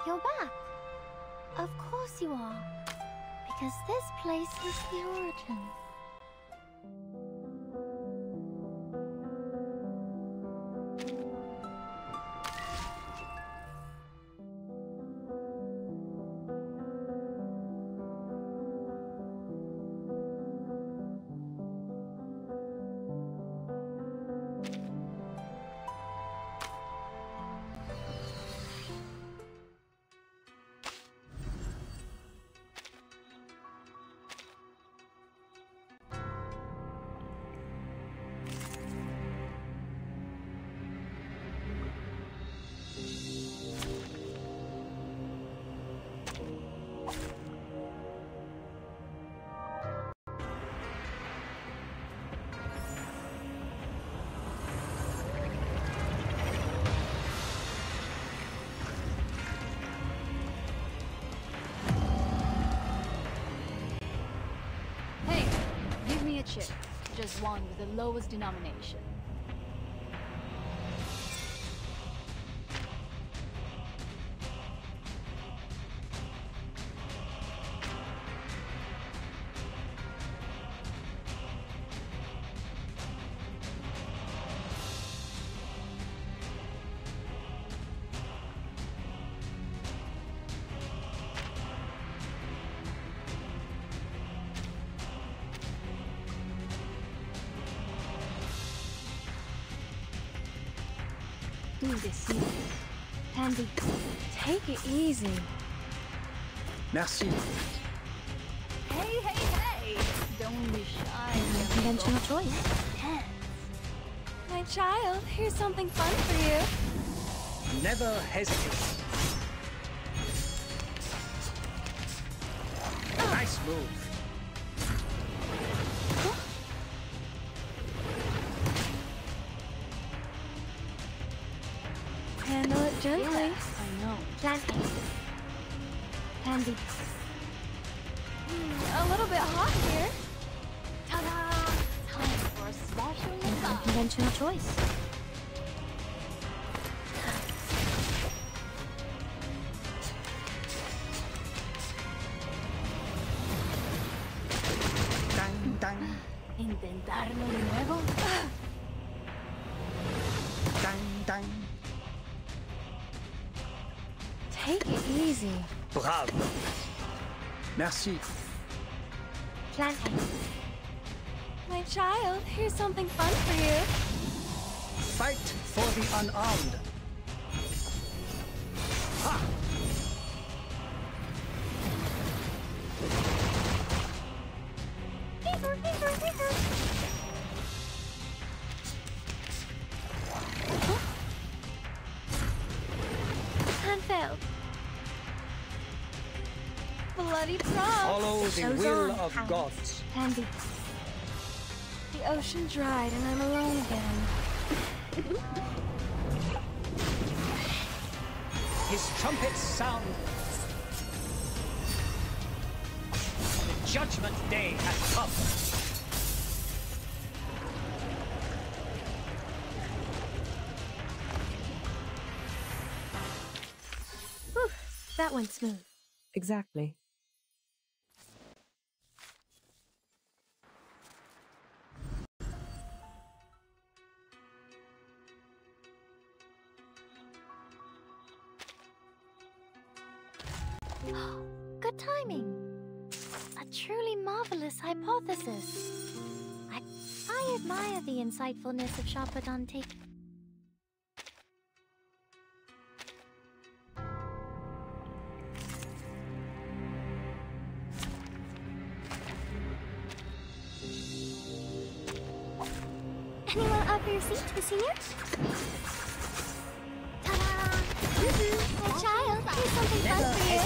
You're back. Of course you are. Because this place is the origin. Chip. Just one with the lowest denomination. Handy, take it easy. Merci. Hey, hey, hey! Don't be shy. Conventional choice. My child, here's something fun for you. Never hesitate. Nice move. Handle it gently. Yes, I know. Gently. Handy. A little bit hot here. Ta-da! Time for a special massage. Conventional choice. Dang, dang. Intentarlo de nuevo. Dang, dang. Take it easy. Bravo. Merci. Planting. My child, here's something fun for you. Fight for the unarmed. Ha! Hand failed. Bloody frog. Follow the Show's will on, of Handy. gods. Handy. The ocean dried and I'm alone again. His trumpets sound. The judgment day has come. Whew, that went smooth. Exactly. Good timing. A truly marvelous hypothesis. I admire the insightfulness of Shapadante. Anyone up for your seat, the senior? Ta-da! My child, here's something fun for you.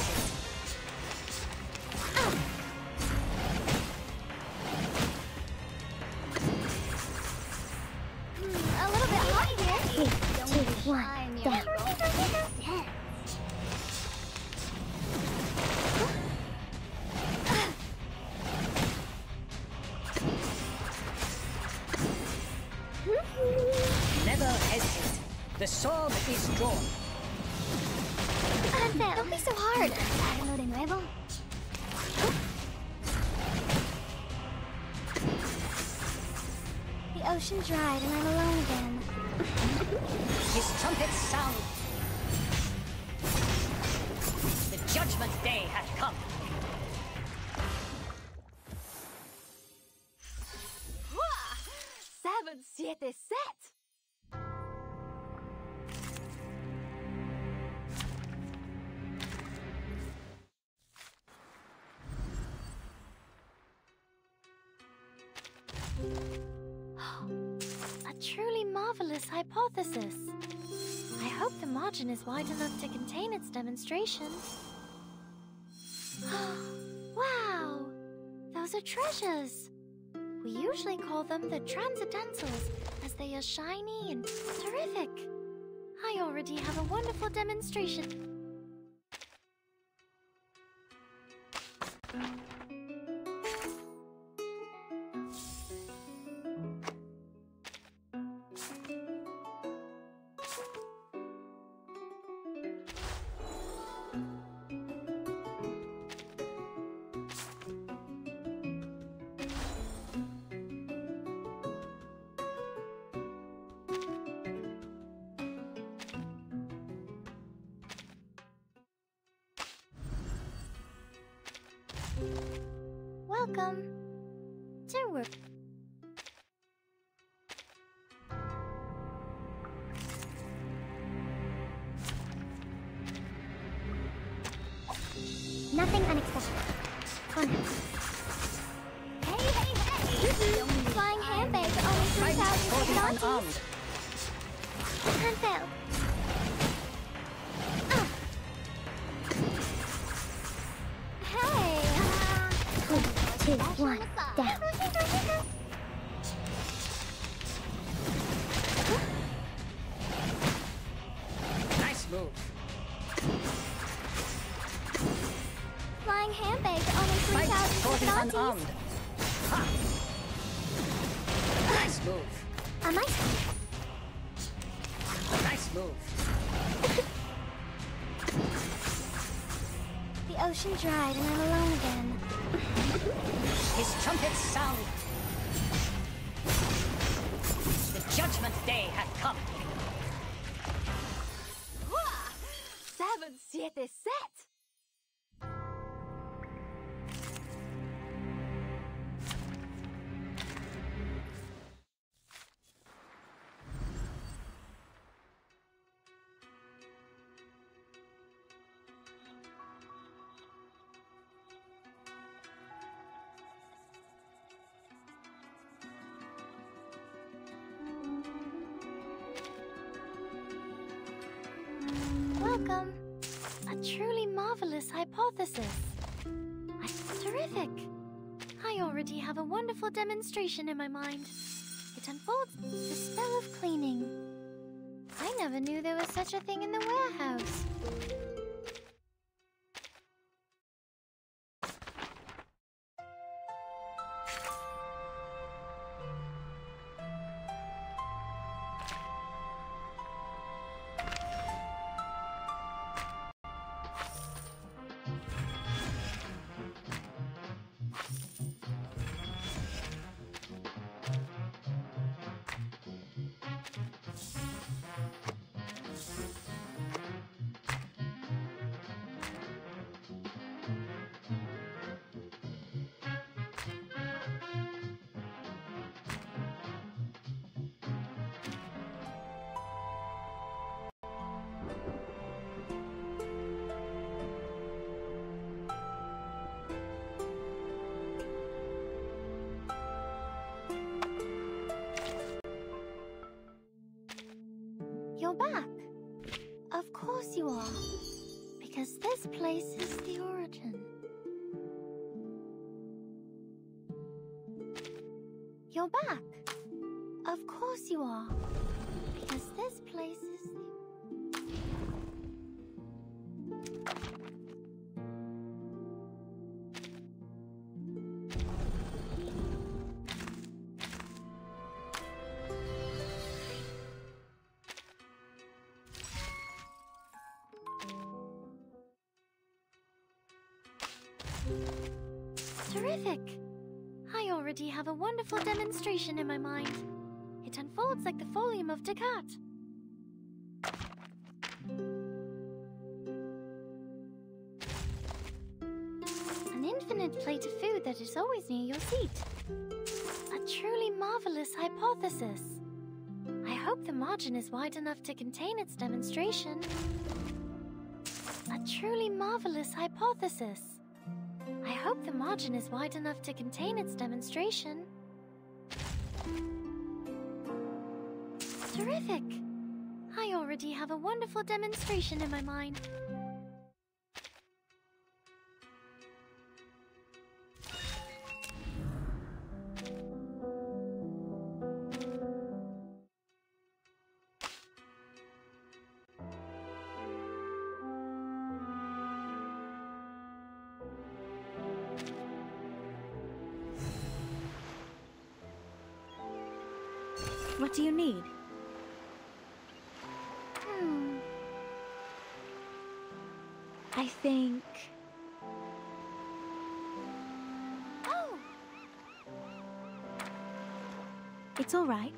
A little bit hot here. 3, 2, 1, down. Never hesitate. The sword is drawn. fail. Don't be so hard. Algo de nuevo. The ocean dried and I'm alone again. His trumpets sound. The judgment day hath come. 7, 7, set! A truly marvelous hypothesis. I hope the margin is wide enough to contain its demonstration. Wow! Those are treasures! We usually call them the transcendentals, as they are shiny and terrific. I already have a wonderful demonstration. Welcome to work. Nothing unexpected. Fun. Hey, hey, hey! Flying handbags are only 3,000 unarmed. Can't fail. Hey! 3, 2, 1, down. Nice move. Flying handbags are only Fight for the 3,000 unarmed. Ha! Nice move. Am I? Nice move. The ocean dried and I'm alone again. His trumpets sound. The judgment day hath come. 7, 7, set! Welcome. A truly marvelous hypothesis. Terrific. I already have a wonderful demonstration in my mind. It unfolds the spell of cleaning. I never knew there was such a thing in the warehouse. You're back. Of course you are. Because this place is the origin. You're back. Of course you are. Because this place is the... Terrific! I already have a wonderful demonstration in my mind. It unfolds like the folium of Descartes. An infinite plate of food that is always near your seat. A truly marvelous hypothesis. I hope the margin is wide enough to contain its demonstration. A truly marvelous hypothesis. I hope the margin is wide enough to contain its demonstration. Terrific! I already have a wonderful demonstration in my mind. What do you need? I think... Oh! It's all right.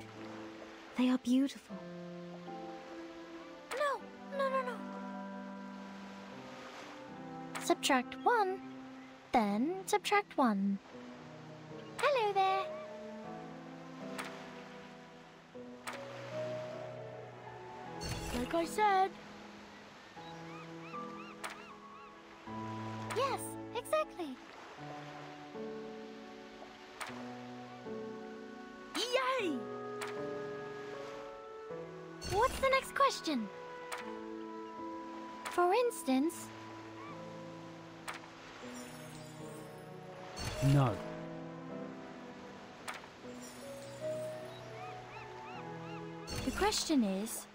They are beautiful. No! Subtract 1, then subtract 1. Hello there! Like I said. Yes, exactly. Yay! What's the next question? For instance... No. The question is...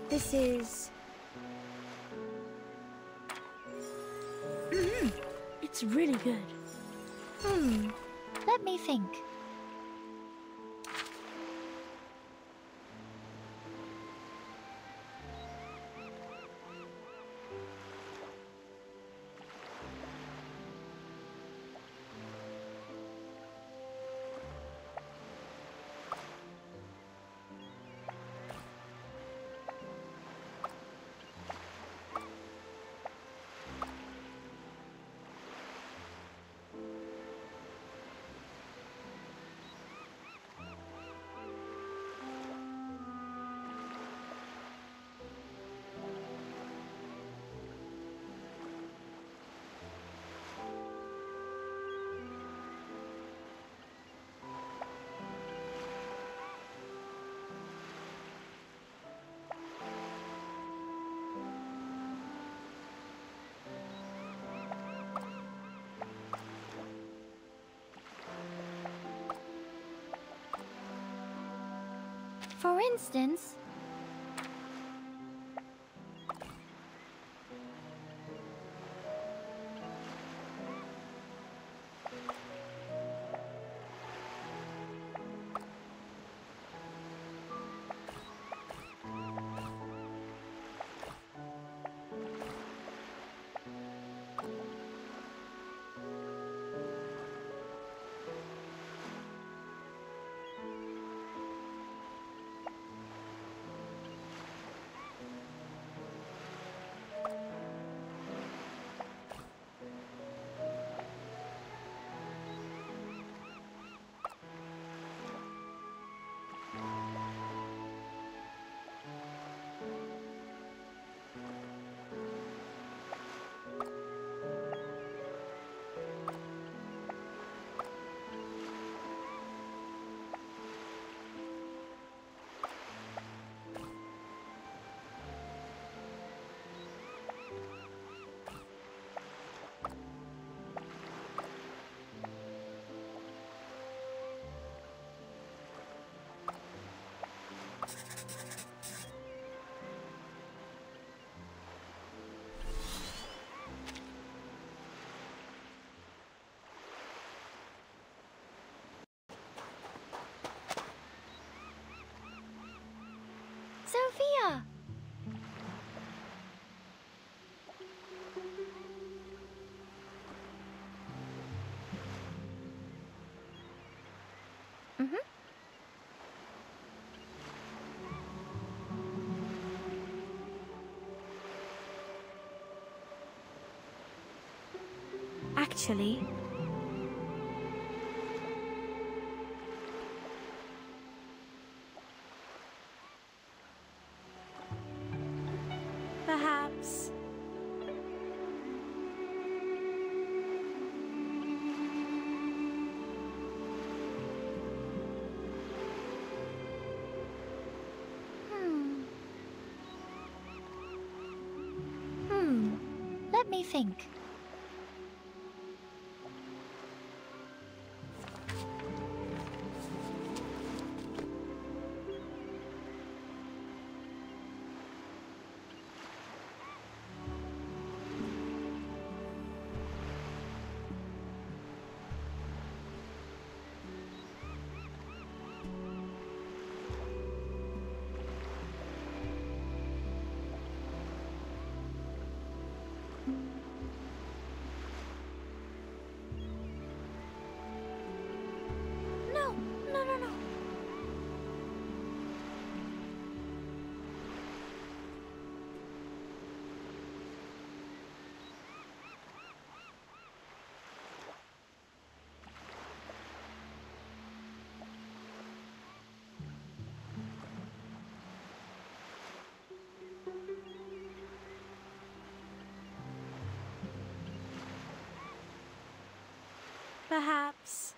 This is... It's really good. Let me think. For instance... Sophia! Actually, perhaps. Let me think. No. Perhaps.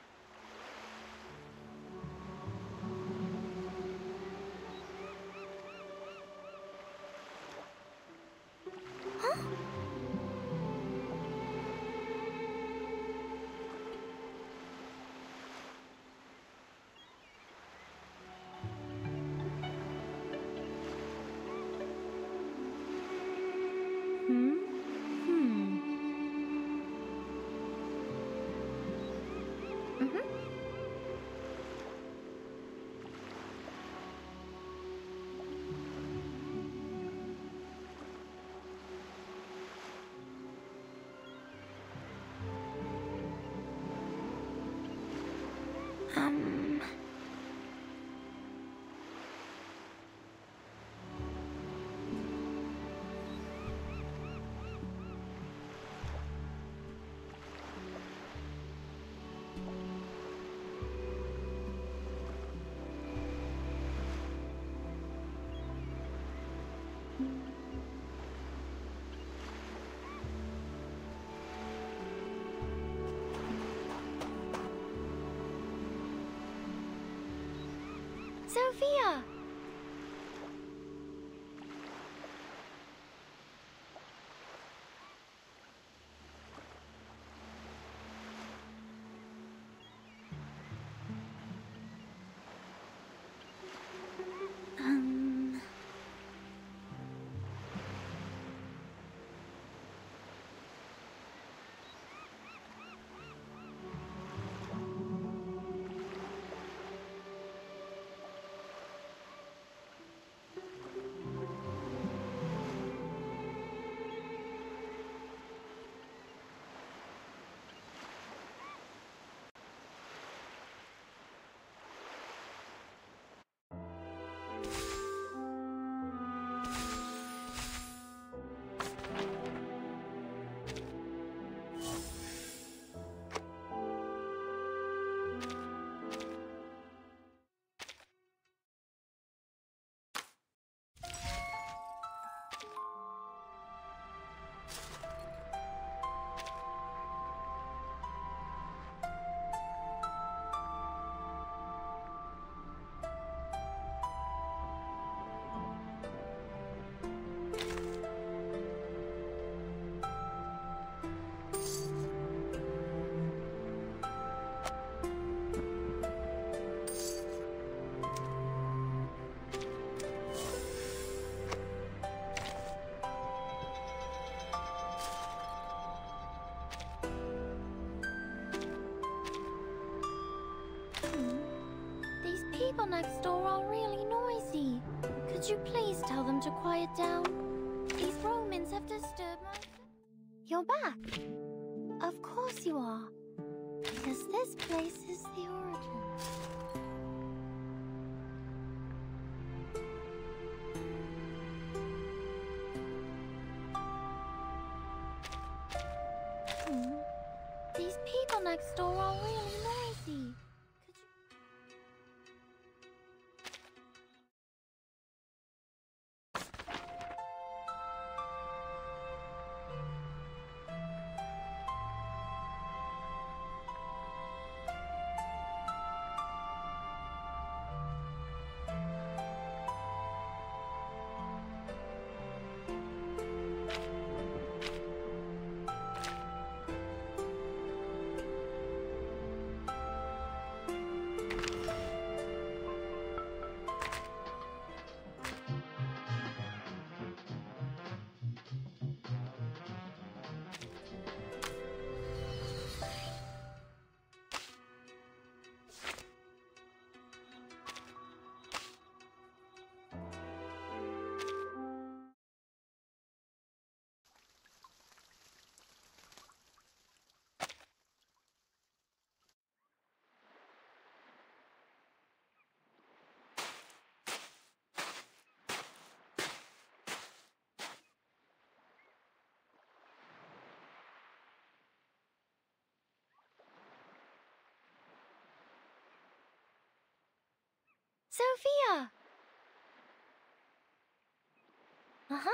Sophia! These people next door are really noisy. Could you please tell them to quiet down? These Romans have disturbed my... You're back. Of course you are. Because this place is the origin. next door are really noisy. Could you... Sophia! Uh-huh.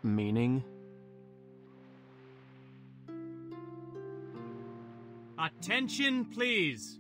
Meaning? Attention, please.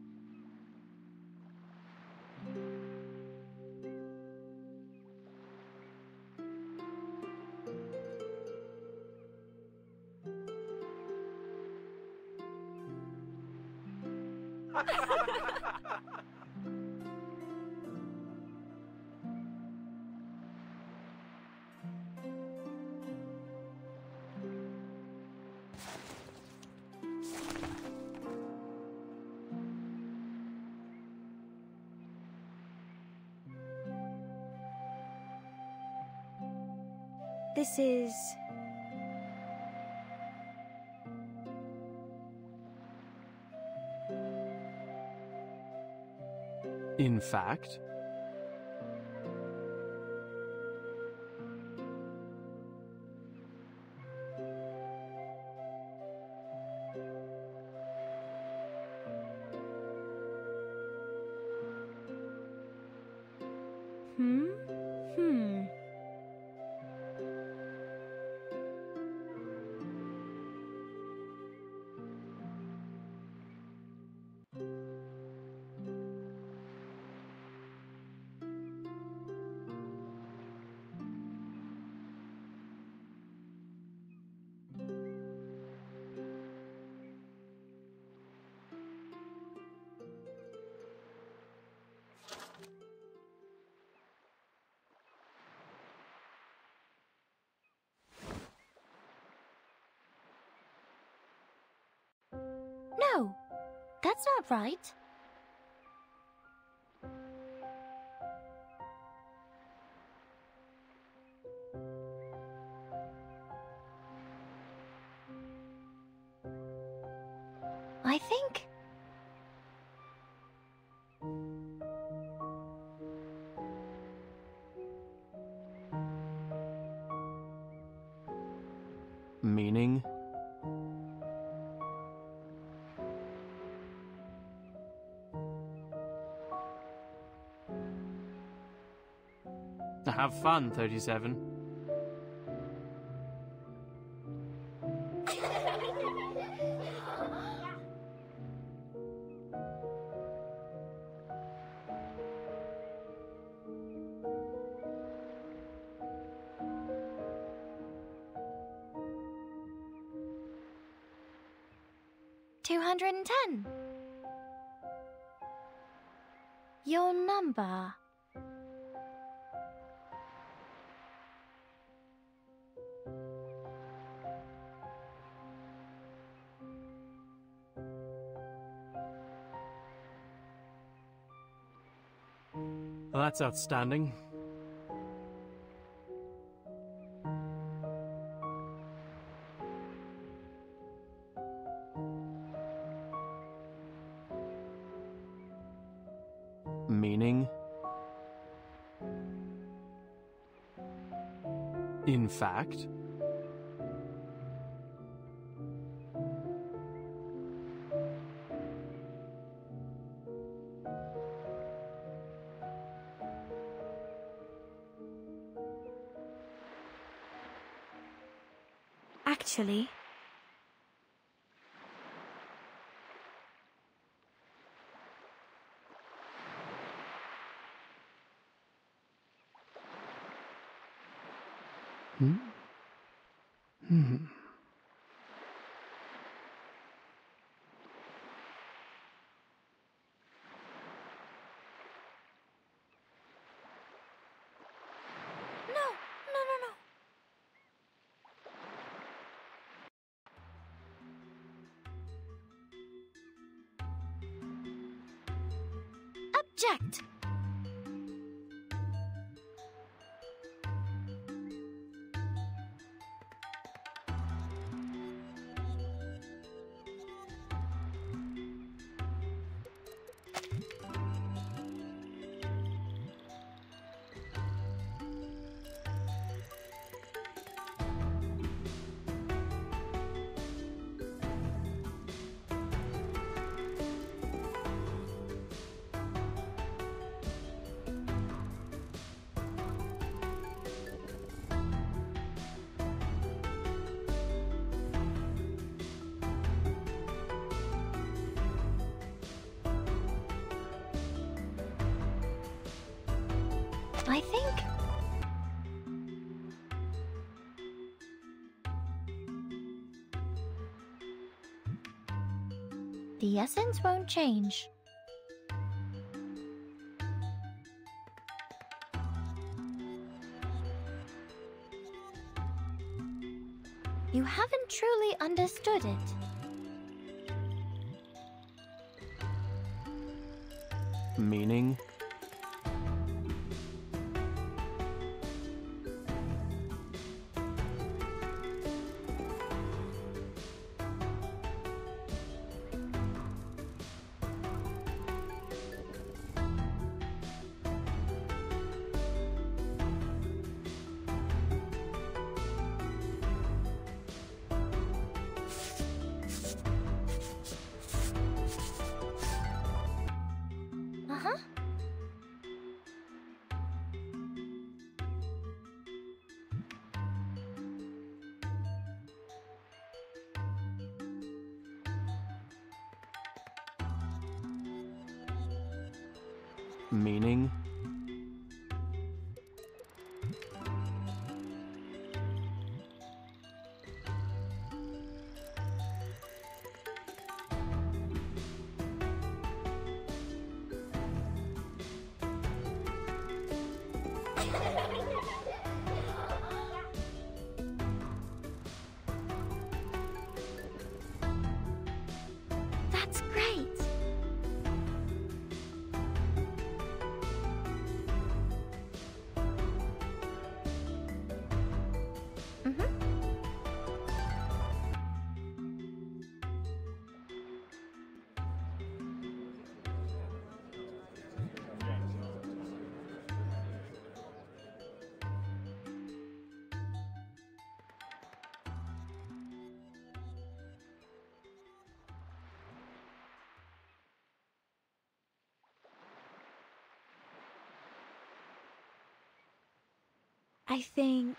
This is... In fact? Hmm? No, that's not right. I think... Meaning? Have fun, 37. $210. Your number. Well, that's outstanding. Meaning? In fact? Actually, No, no, no, no. Object. I think the essence won't change. You haven't truly understood it. Meaning? Uh-huh. Meaning? That's great. I think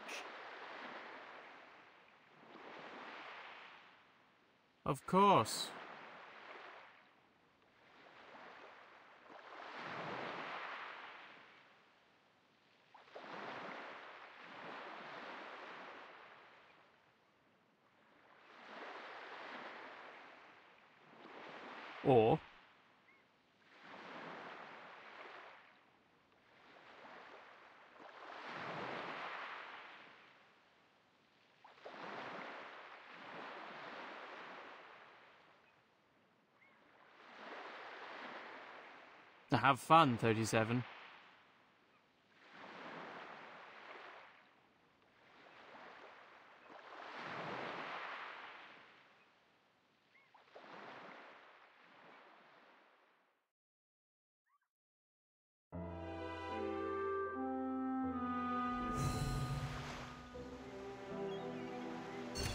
Of course. Or have fun, 37.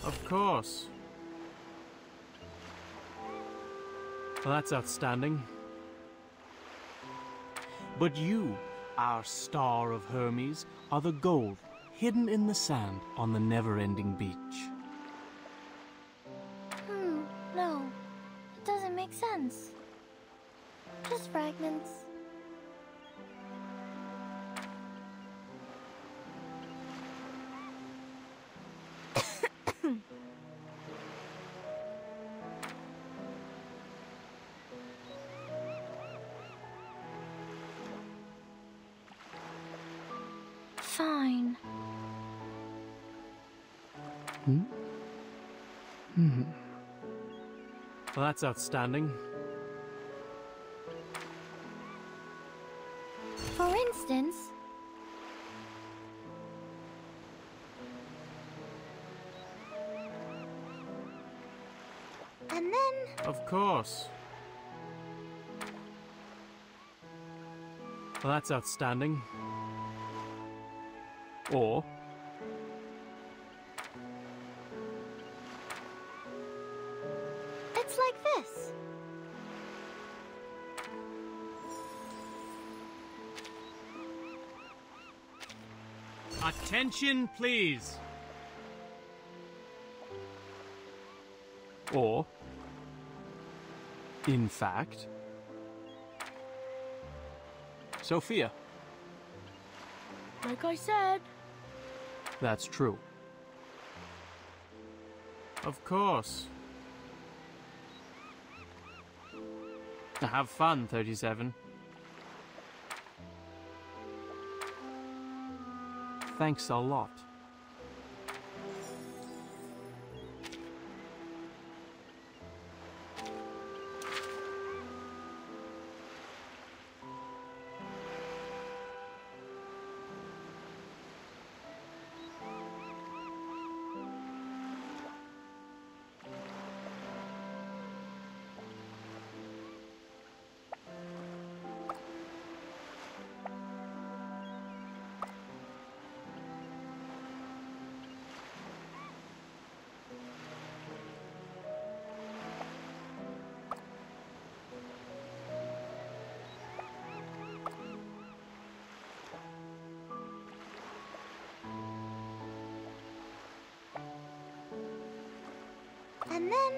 Of course. Well, that's outstanding. But you, our star of Hermes, are the gold hidden in the sand on the never-ending beach. No. It doesn't make sense. Just fragments. Fine. Well, that's outstanding. For instance... And then... Of course. Well, that's outstanding. Or... It's like this. Attention, please. Or... In fact... Sophia. Like I said. That's true. Of course. Have fun, 37. Thanks a lot. And then...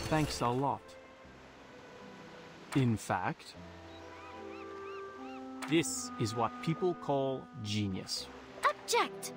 Thanks a lot. In fact, this is what people call genius. Object!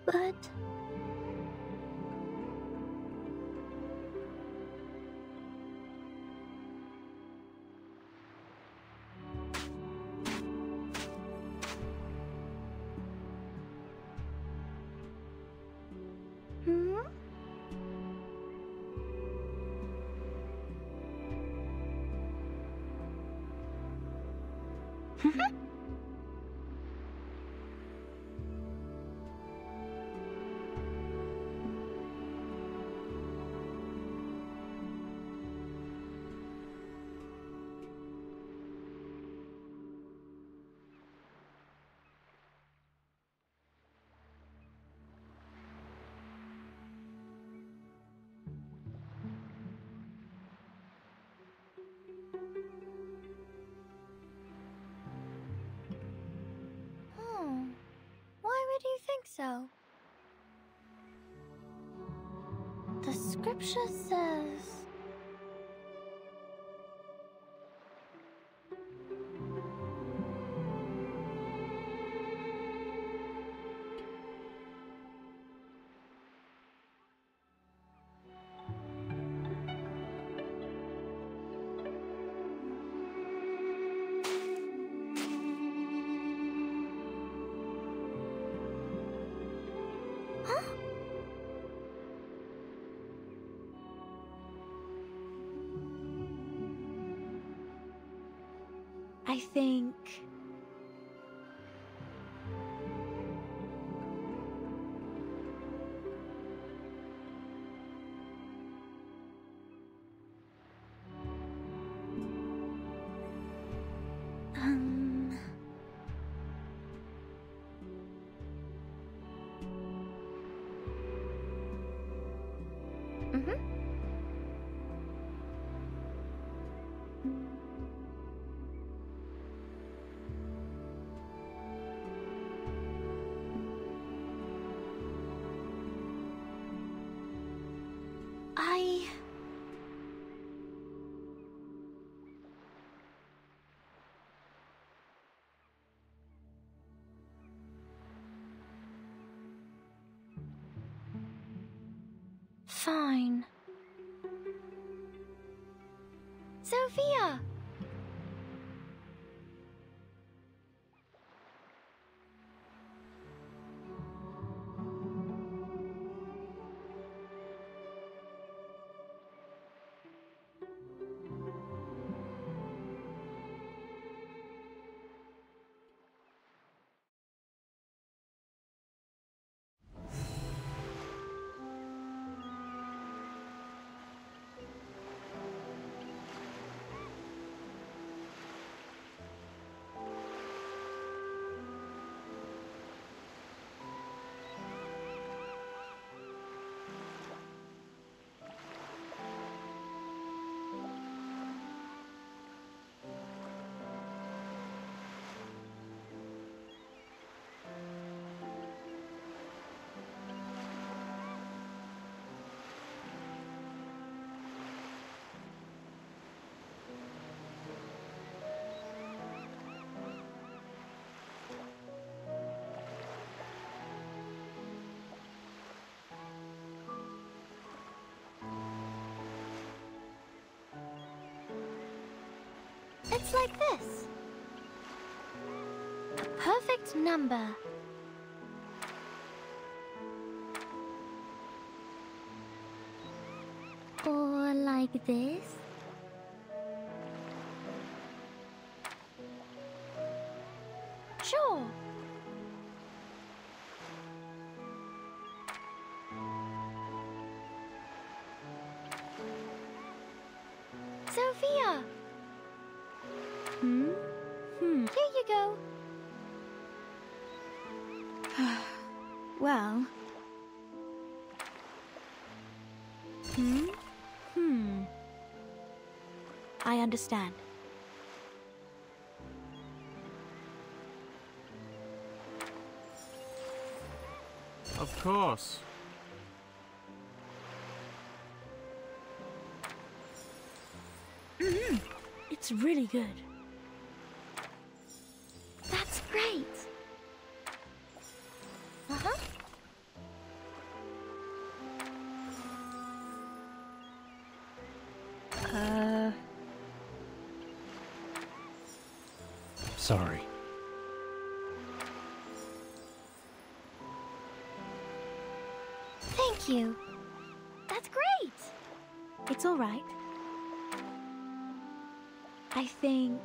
But Why would you think so? The scripture says... I think Fine. Sophia! It's like this. A perfect number. Or like this. Sure. Sophia! Here you go. Well... I understand. Of course. It's really good. That's great. Uh-huh. Sorry. Thank you. That's great. It's all right. I think...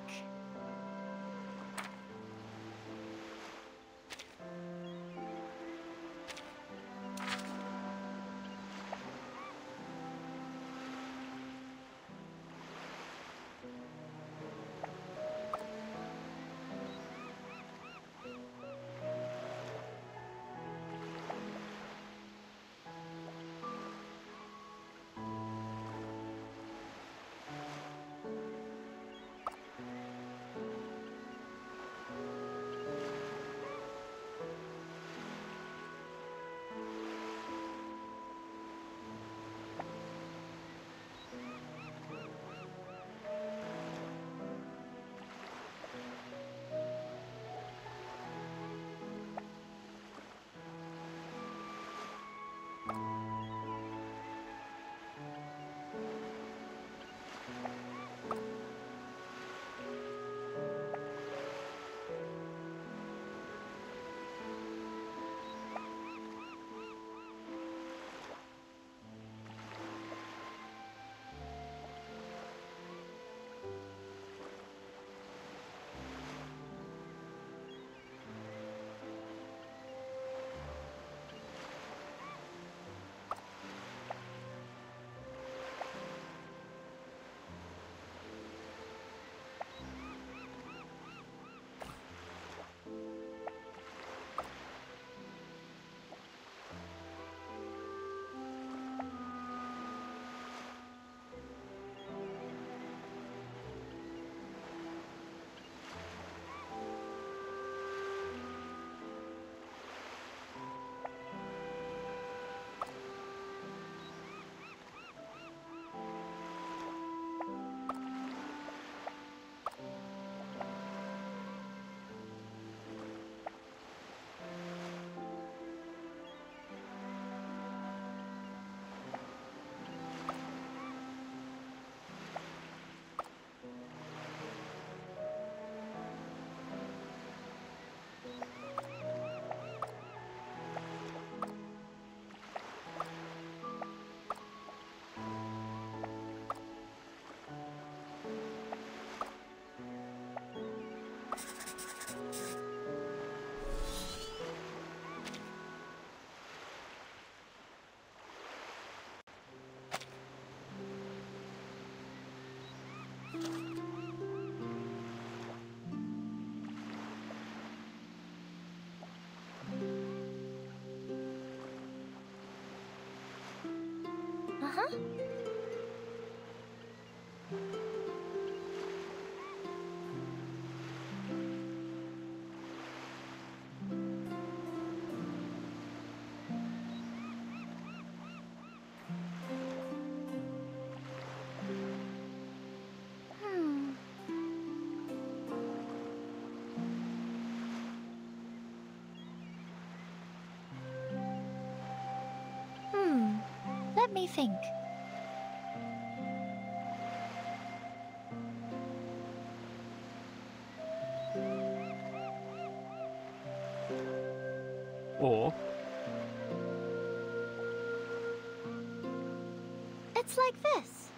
Uh-huh. Let me think. It's like this.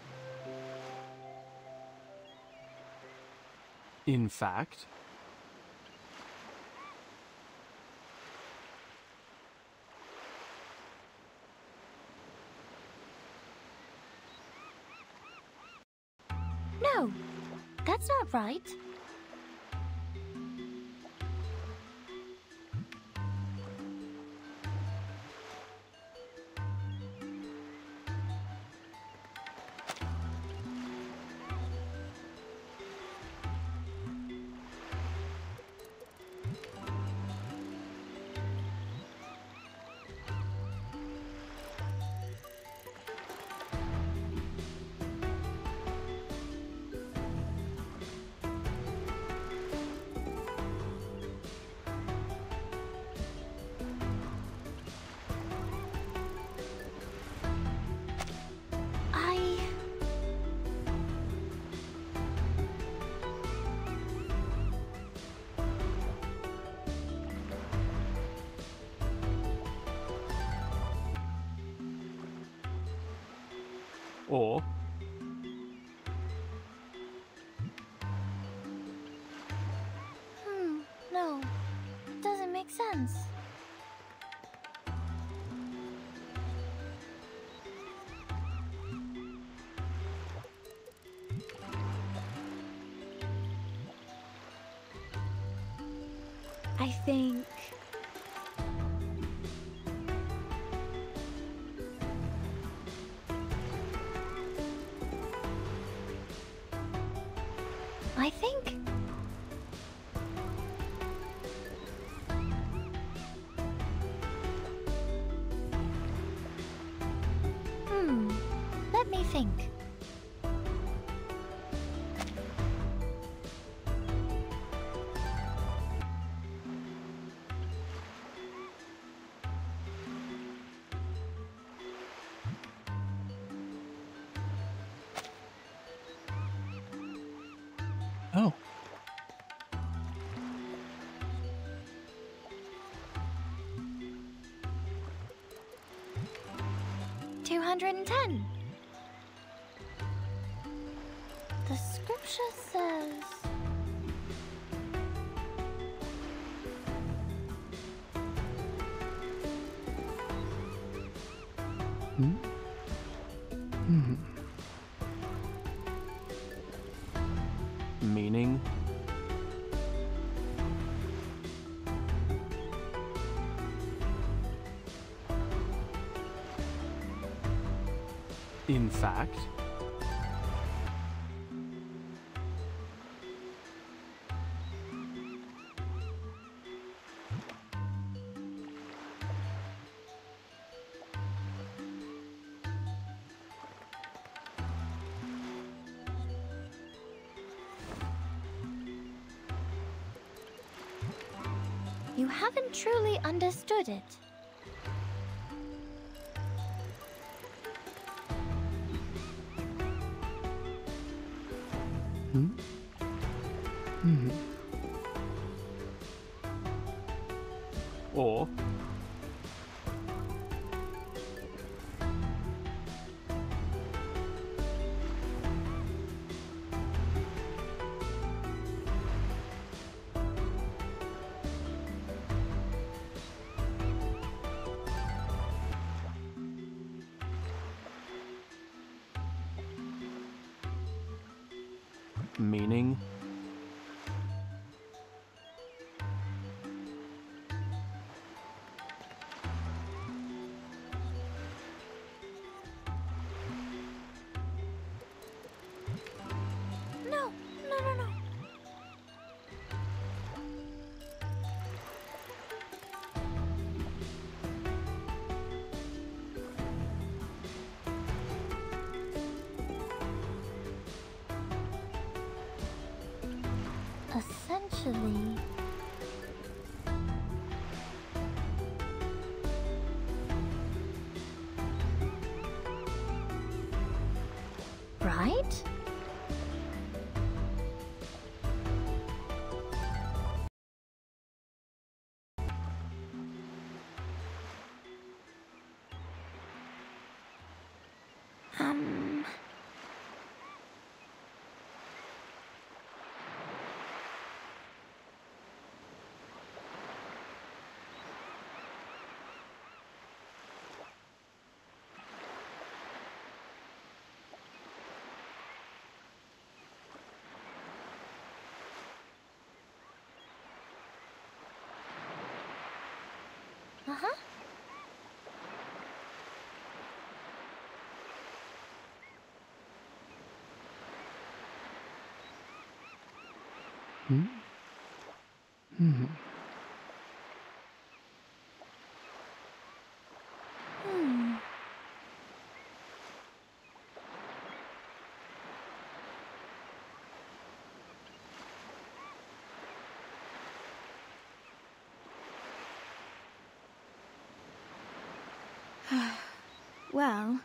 In fact, No, that's not right. or No, it doesn't make sense. I think... I think... Let me think. oh, 210. The scripture says... meaning in fact, You haven't truly understood it. or meaning No. Essentially... Right? Uh-huh. Hmm? Hmm. Well...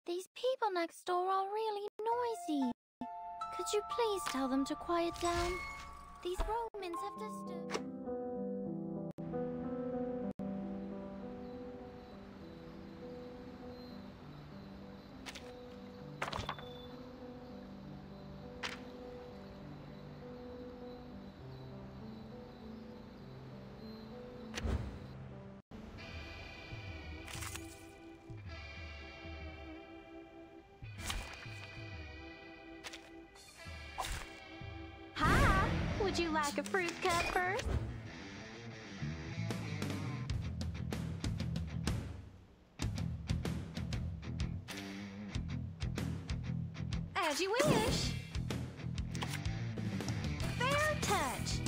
These people next door are really noisy. Could you please tell them to quiet down? These Romans have disturbed... Hi! Would you like a fruit cut first? As you wish. Fair touch.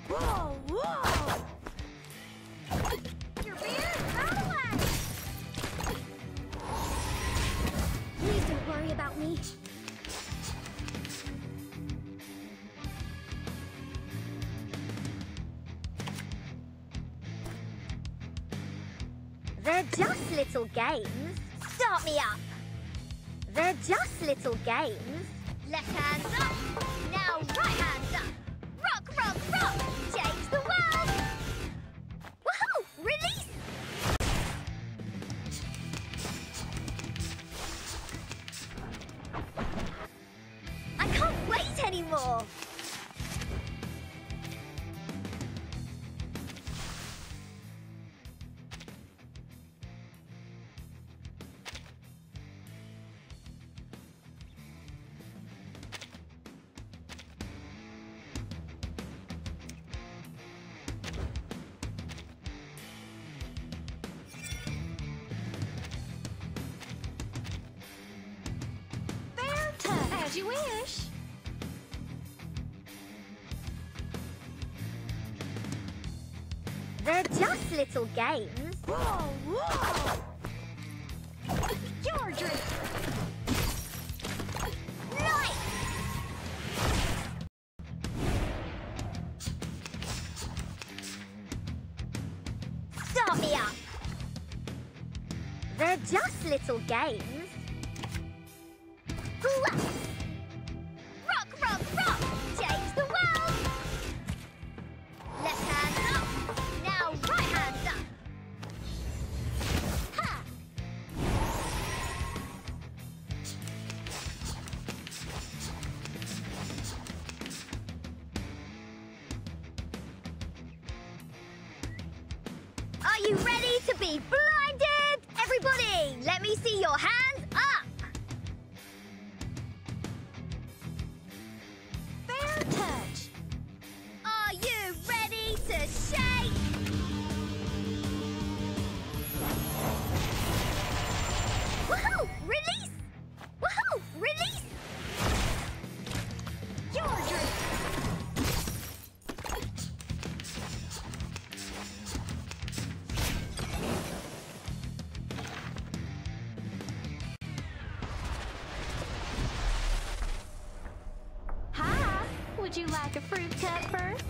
Whoa, whoa! Your beard, out of the way! Please don't worry about me. They're just little games. Start me up. They're just little games. Left hand up. Now right hand up. Rock, rock, rock. Change the world. Woohoo! Release. I can't wait anymore. As you wish. They're just little games. Whoa, whoa! Your drink. Right. Start me up. They're just little games. Rock, rock, rock! Change the world! Left hand up. Now right hand up. Ha! Are you ready to be blinded? Everybody, let me see your hands up. Fair touch. Are you ready to shake? Woohoo! Release! Woohoo! Release! Your drink. Would you like a fruit cut first?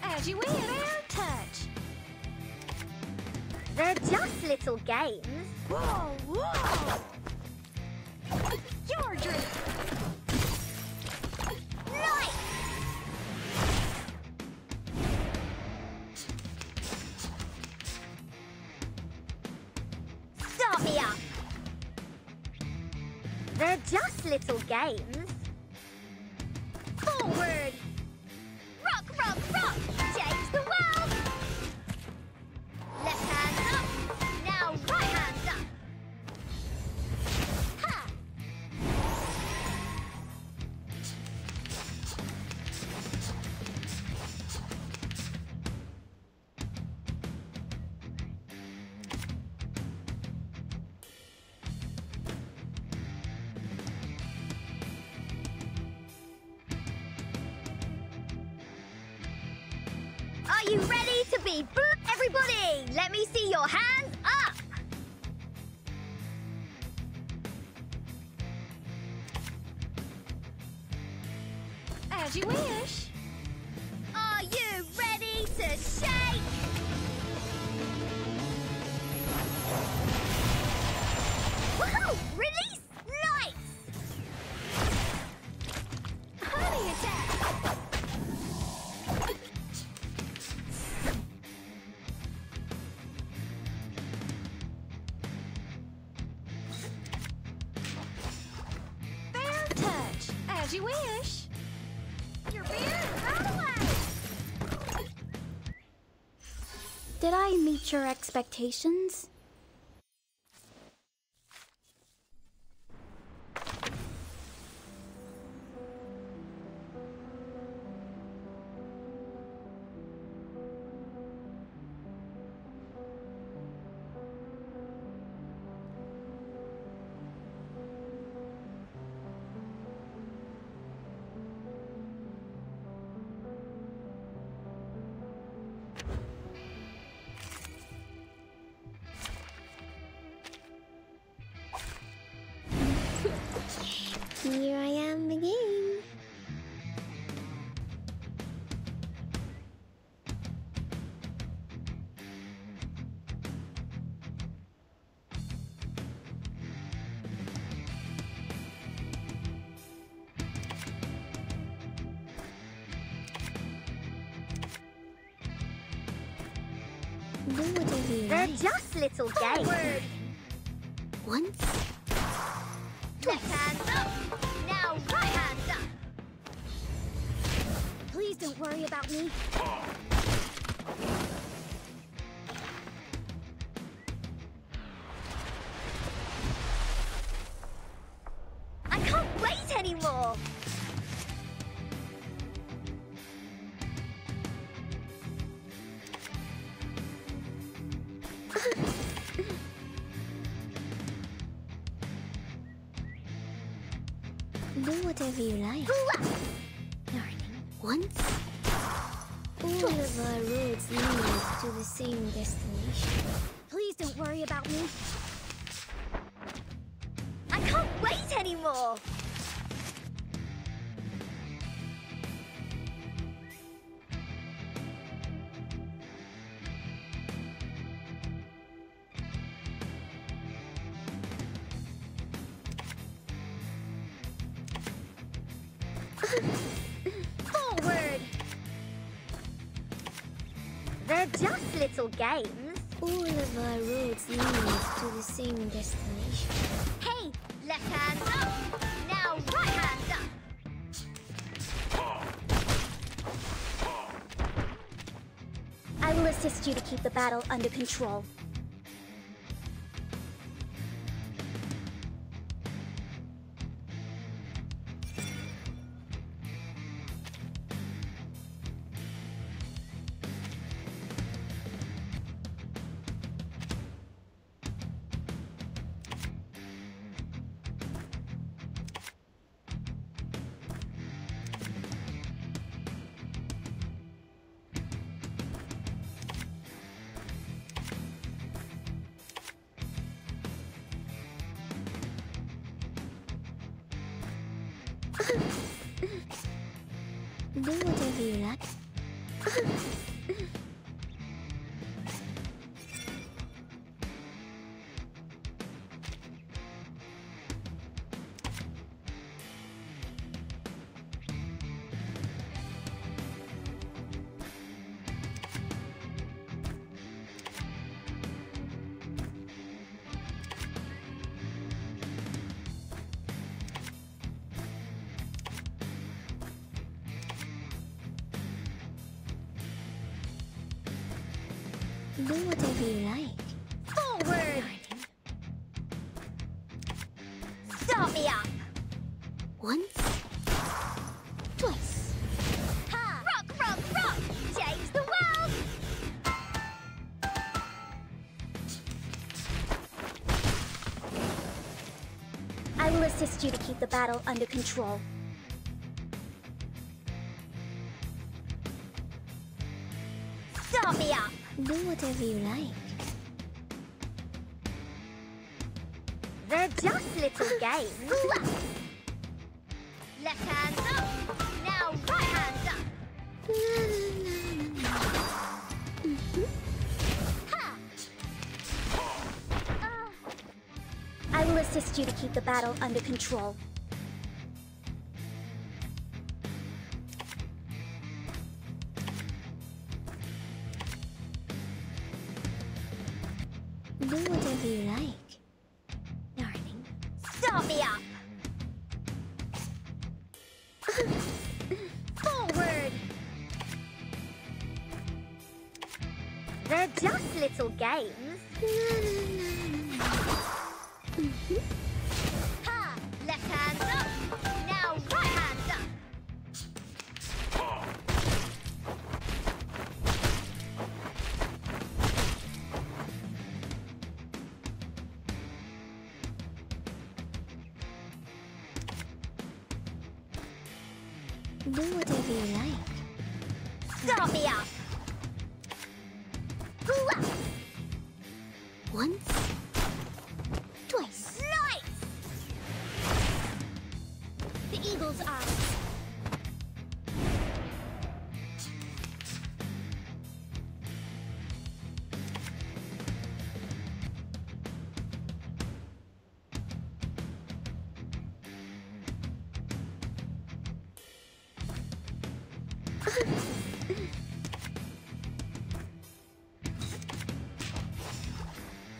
As you wish. Fair touch. They're just little games. Whoa, whoa! Your drink. Nice! Start me up. They're just little games. Forward! Rock, rock, rock! Change the world! Left hand up! Now right hand up! Ha! Are you ready to be boot? Everybody, let me see your hands up! As you wish. Are you ready to shake? Woohoo! Release lights! Honey attack. Fair touch. As you wish. Your beer, run away! Did I meet your expectations? Here I am again. Do whatever you They're like. just little games. Forward! Once, Left hand up! Now right hand up! please don't worry about me. I can't wait anymore! Do whatever you like. Darling, once. All of our roads lead to the same destination. Please don't worry about me. I can't wait anymore! Forward! They're just little games. All of our roads lead to the same destination. Hey, left hand up. Now right hand up. I will assist you to keep the battle under control. Do whatever you like. Do whatever you like. Forward! Start me up! Once, twice. Ha! Rock, rock, rock! Change the world! I will assist you to keep the battle under control. Start me up! Do whatever you like. They're just little games. Left hand up. Now right hand up. Ha! I will assist you to keep the battle under control. Do whatever you like, darling. Start me up. Forward. They're just little games. Ha! Left hand up. Now right hand up. Do whatever you like. Start me up. Once, twice. Nice! The eagle's eyes.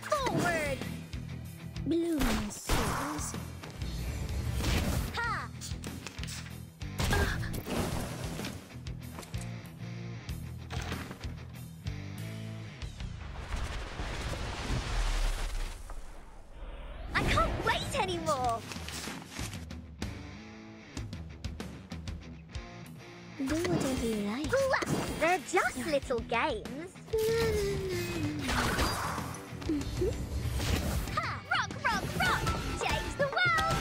Forward. Blooming swords. Ha! I can't wait anymore. Do whatever you like. They're just little games. Ha! Rock, rock, rock! Change the world!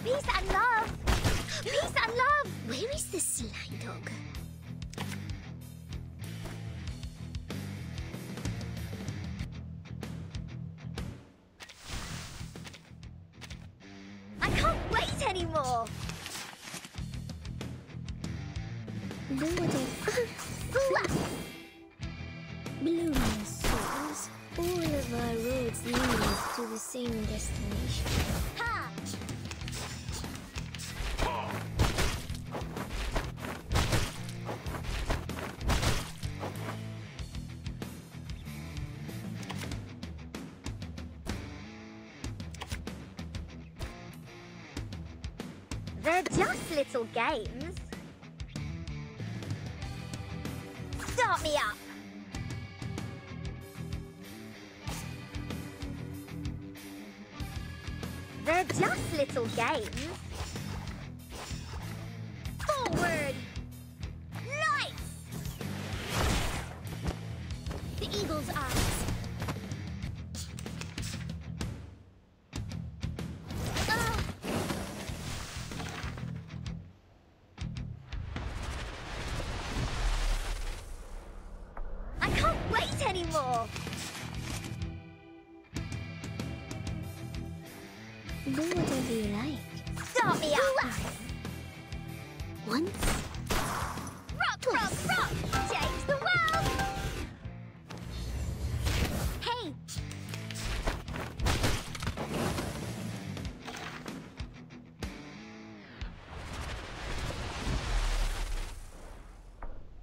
Peace and love! Peace and love! Where is the sly dog? I can't wait anymore. Do whatever. Blooming swords. All of our roads lead to the same destination. Ha! They're just little games. Start me up. They're just little games. Forward. Nice. The eagle's eyes. I can't wait anymore. Do whatever you like. Start me up! Once, Rock, rock, rock! Change the world! Hey!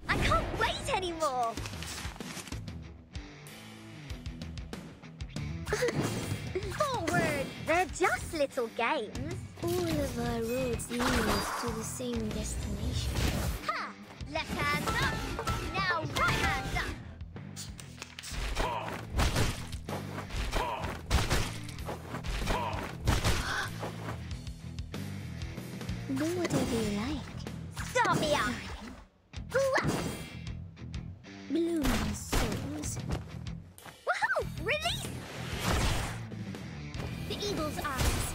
I can't wait anymore! Forward! They're just little games. all of our roads lead us to the same destination. Ha! Left hand up! Now right hand up! Do whatever you like. Start me up! Ooh, ah. Blooming souls. Woohoo! Release! The eagle's eyes.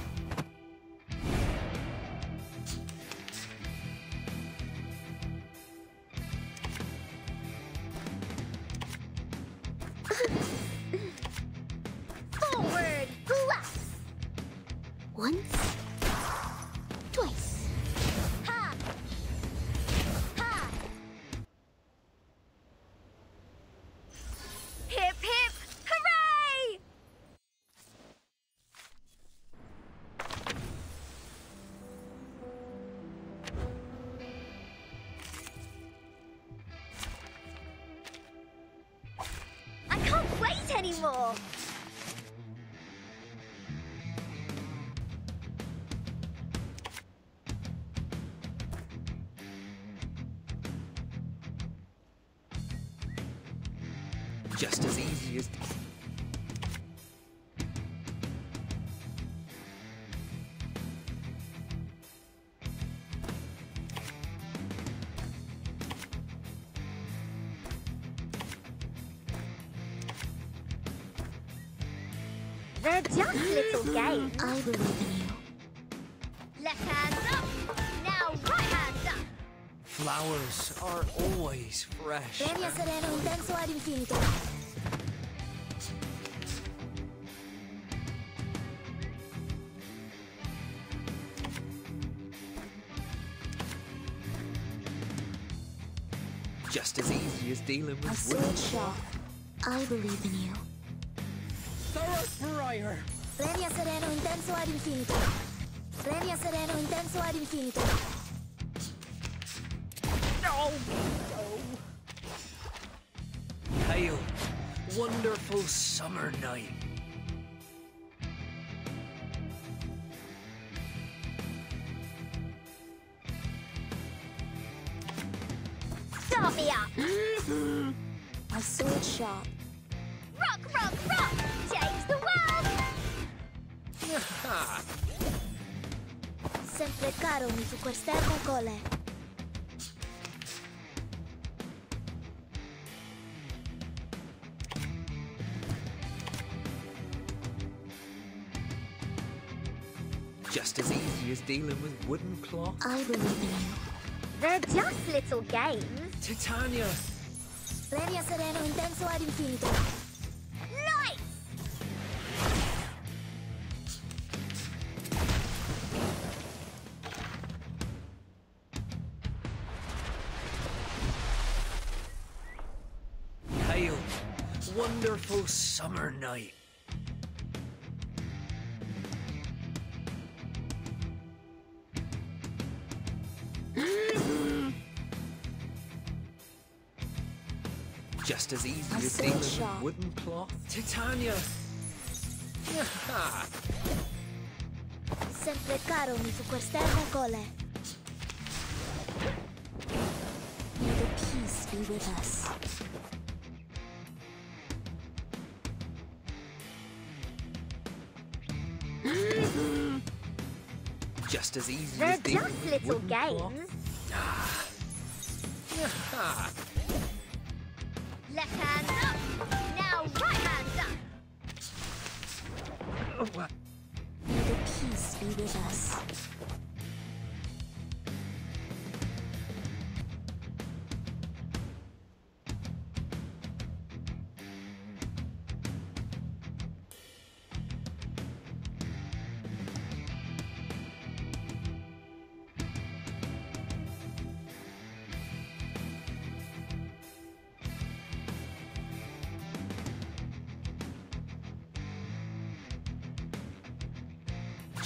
Forward! Ooh, ah. Once, twice. Ha! Ha! Hip hip! Hooray! I can't wait anymore! Just as easy as... They're just little games. I believe in you. Left hand up. Now right hand up. Flowers are always fresh. Premio sereno intenso ad infinito. Just as easy as dealing A with sword wood. shot. I believe in you. Thoroughbriar! Premio sereno intenso ad infinito. Premio sereno intenso ad infinito. No! Hail, wonderful summer night. Start me up. A sword shot. Rock, rock, rock. Change the world. Ha! Sempre caro mi su quest'ermo cole. Just as easy as dealing with wooden cloth. I believe in you. They're just little games. Titania, Premio sereno intenso ad infinito. Nice. hail, wonderful summer night. Just as easy A as sword dealing with shot. wooden cloth. Titania. Ha! Sempre caro mi su quest'ermo cole. May the peace be with us. Just as easy They're as dealing just with little wooden cloth. games. Ha! Left hand up. Now right hand up. May the peace be with us.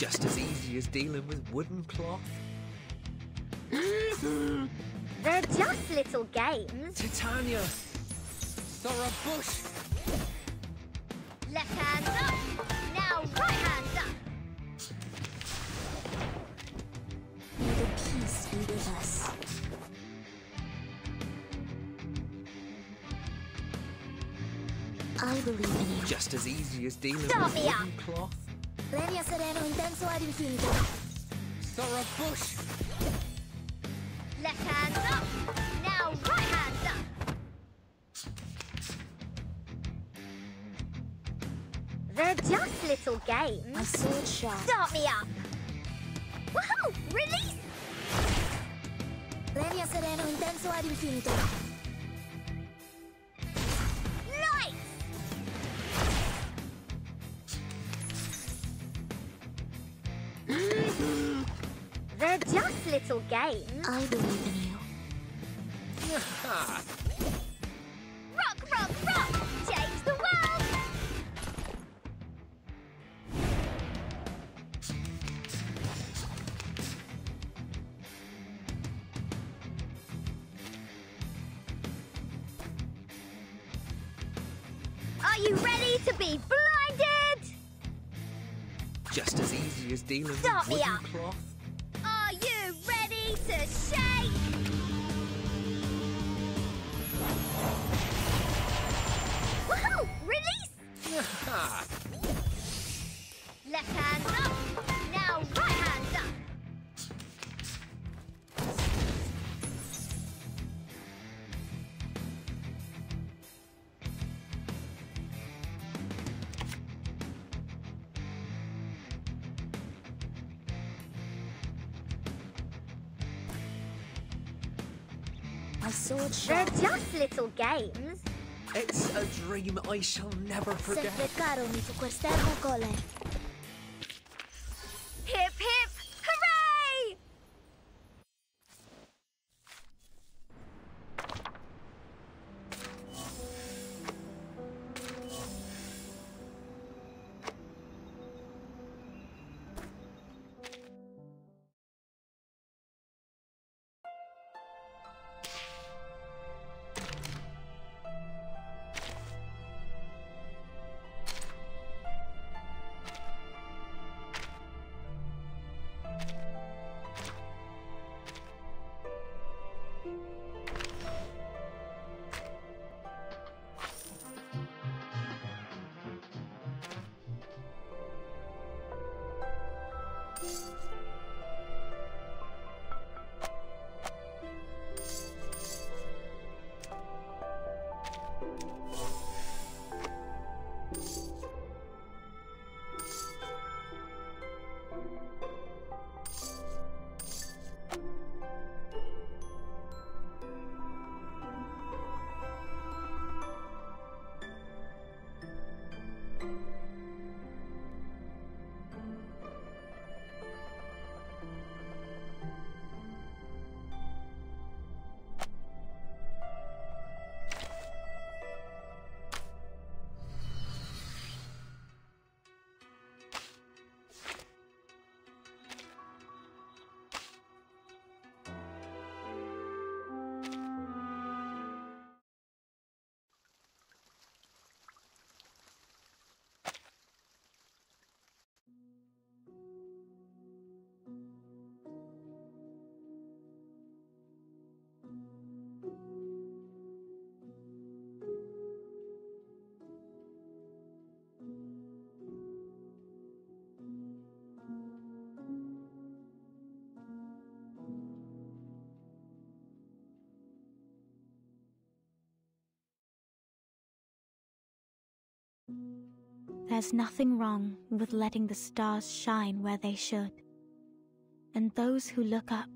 Just as easy as dealing with wooden cloth. They're just little games. Titania! Saw a bush! Left hand up. Now right hand up. May the peace be with us. I believe in you. Just as easy as dealing Start with me wooden cloth. Legna sereno intenso ad infinito. Saw a bush! Left hand up. Now right hand up. They're just little games. My sword sharp. Start me up. Woohoo! Release! Legna sereno intenso ad infinito. Light! They're just little games. I believe in you. Rock, rock, rock! Change the world! Are you ready to be blinded? Just as easy as dealing Start with me wooden up. cloth. Are you ready to shake? Woohoo! Release! Left hand up. Now right hand up. My sword They're sharp. just little games. It's a dream I shall never forget. Sempre caro mi tu quest'ermo cole. Hip hip hooray! There's nothing wrong with letting the stars shine where they should, and those who look up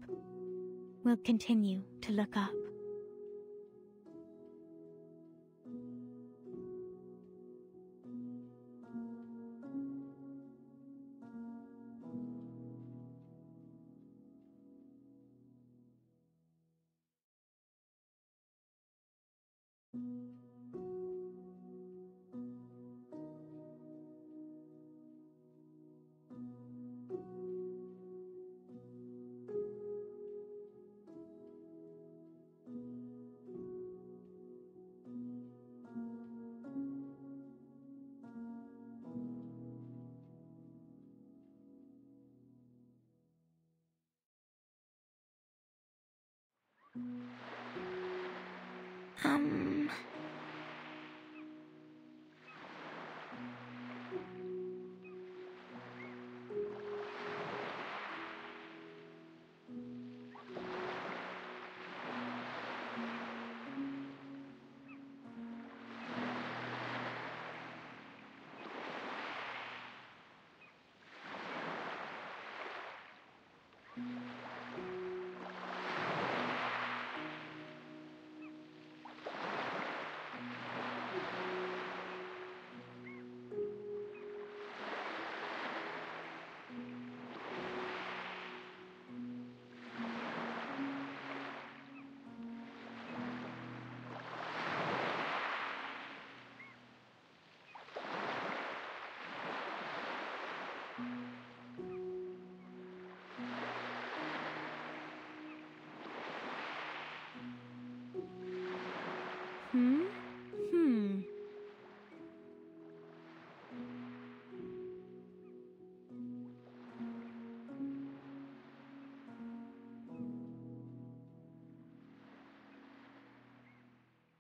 will continue to look up.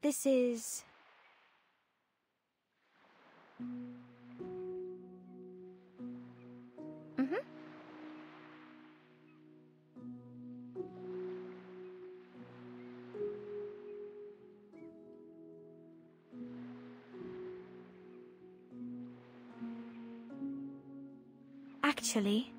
This is... Actually,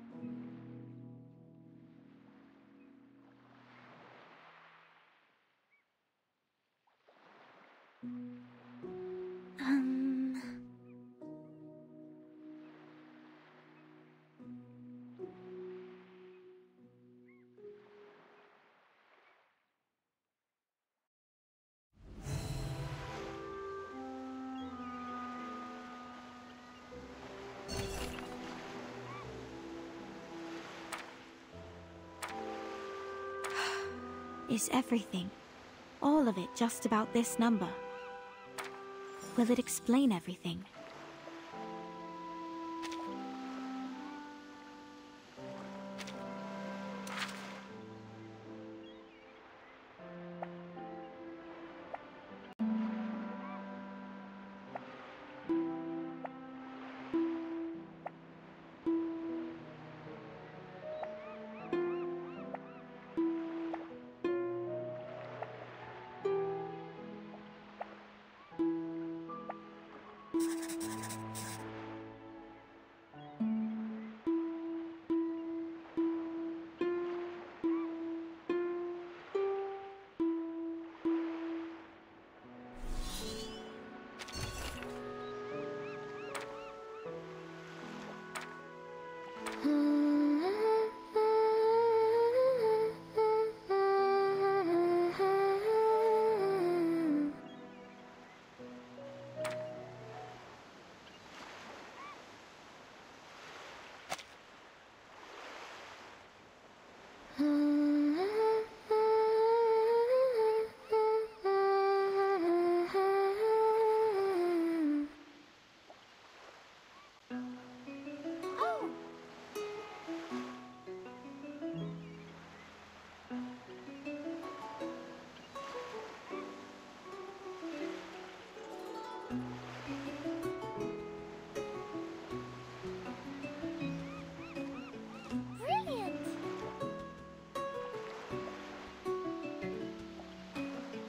Is everything, all of it, just about this number? Will it explain everything?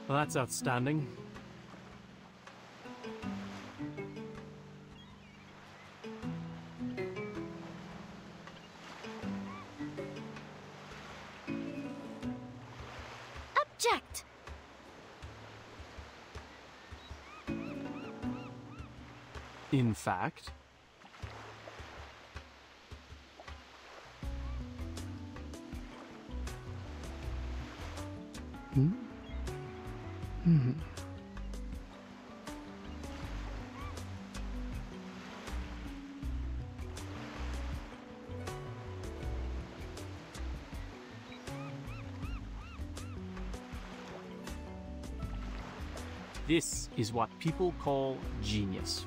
Well, that's outstanding. object! In fact... This is what people call genius.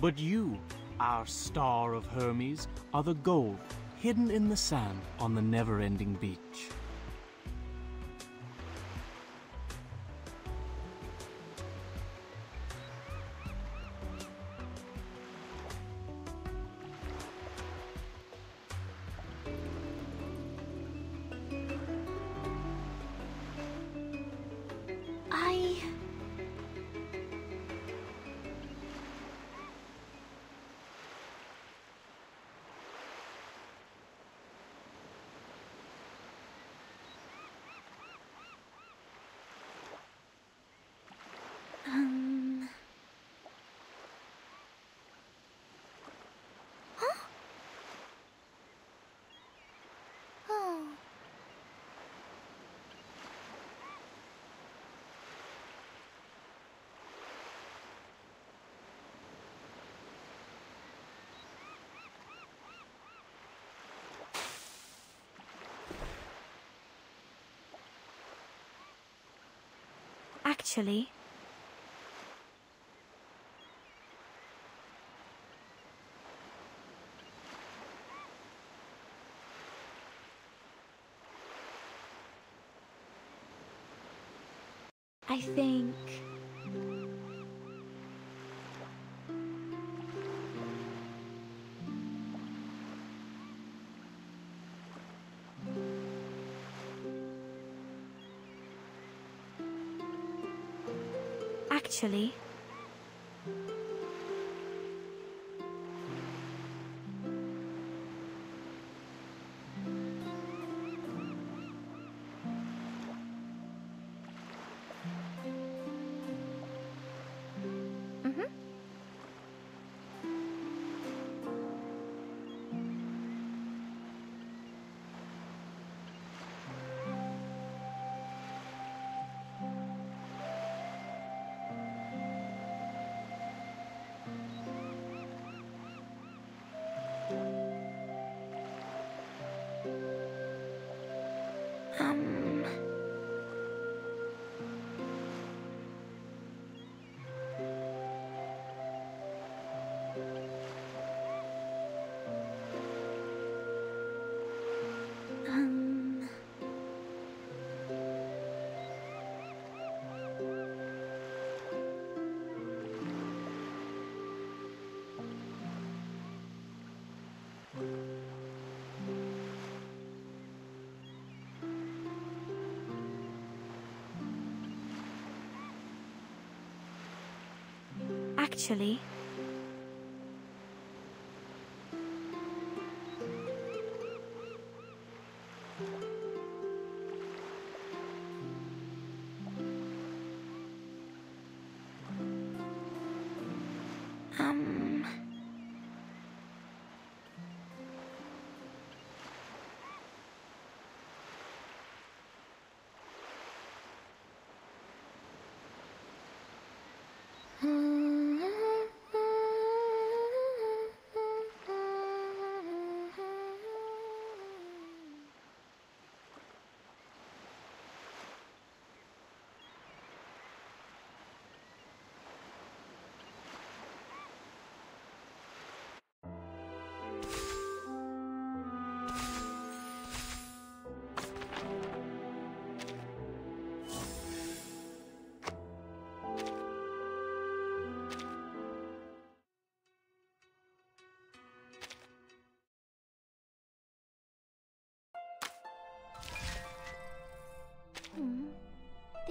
But you, our star of Hermes, are the gold hidden in the sand on the never-ending beach. Actually, I think actually actually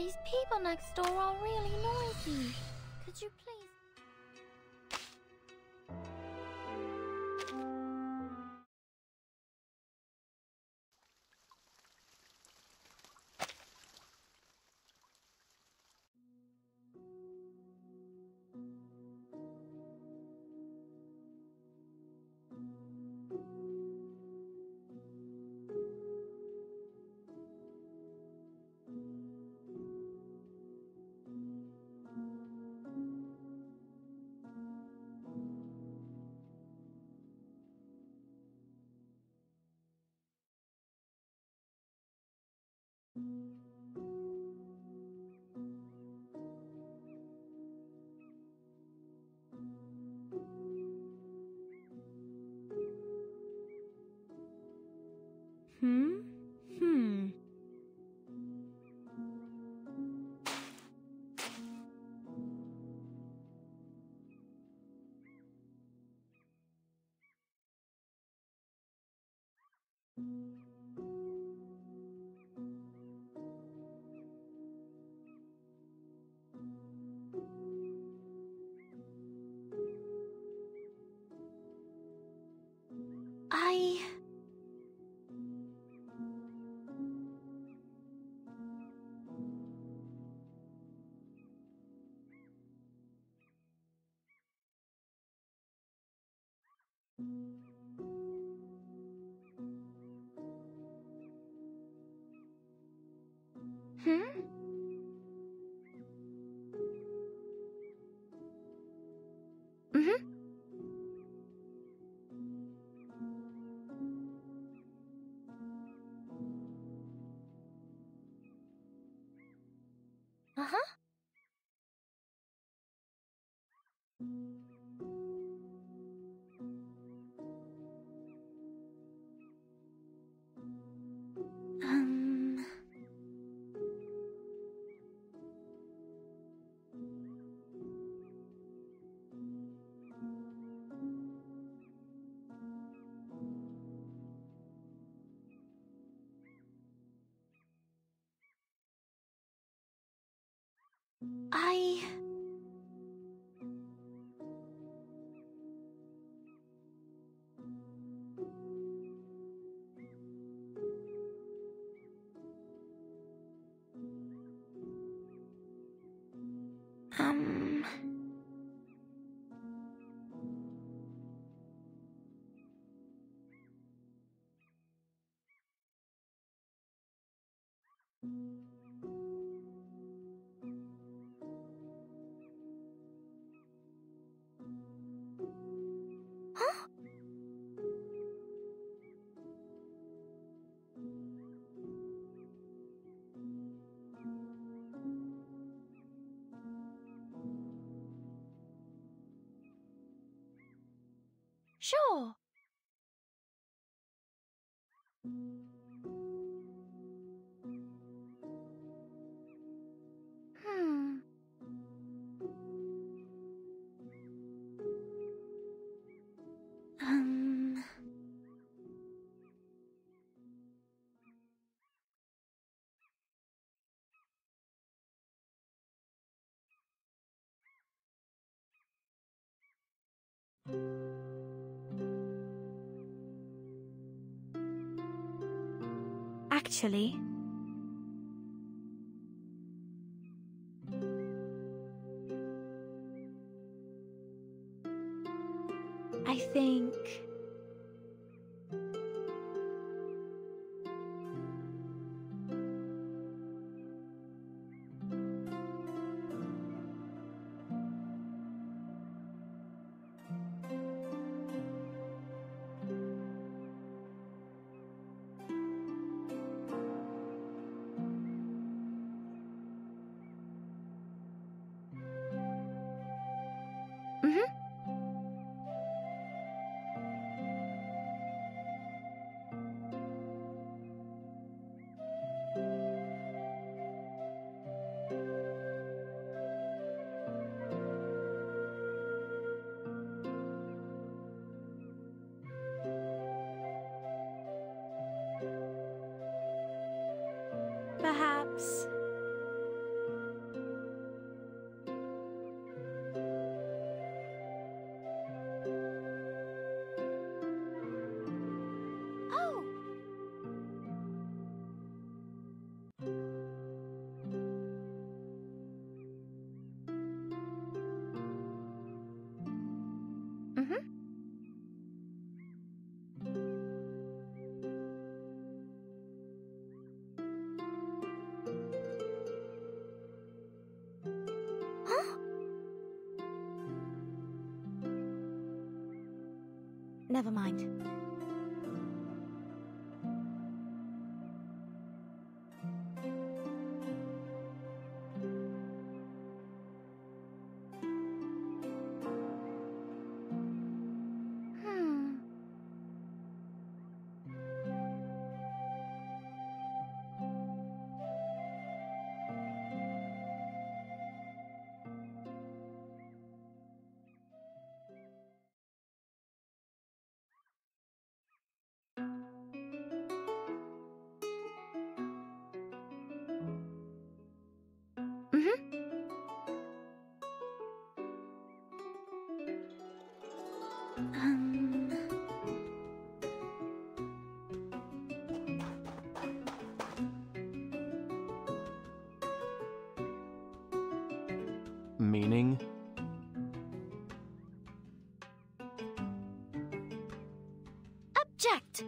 These people next door are really noisy. Could you please... Sure. Actually, I think perhaps Oh! never mind. Meaning? Object!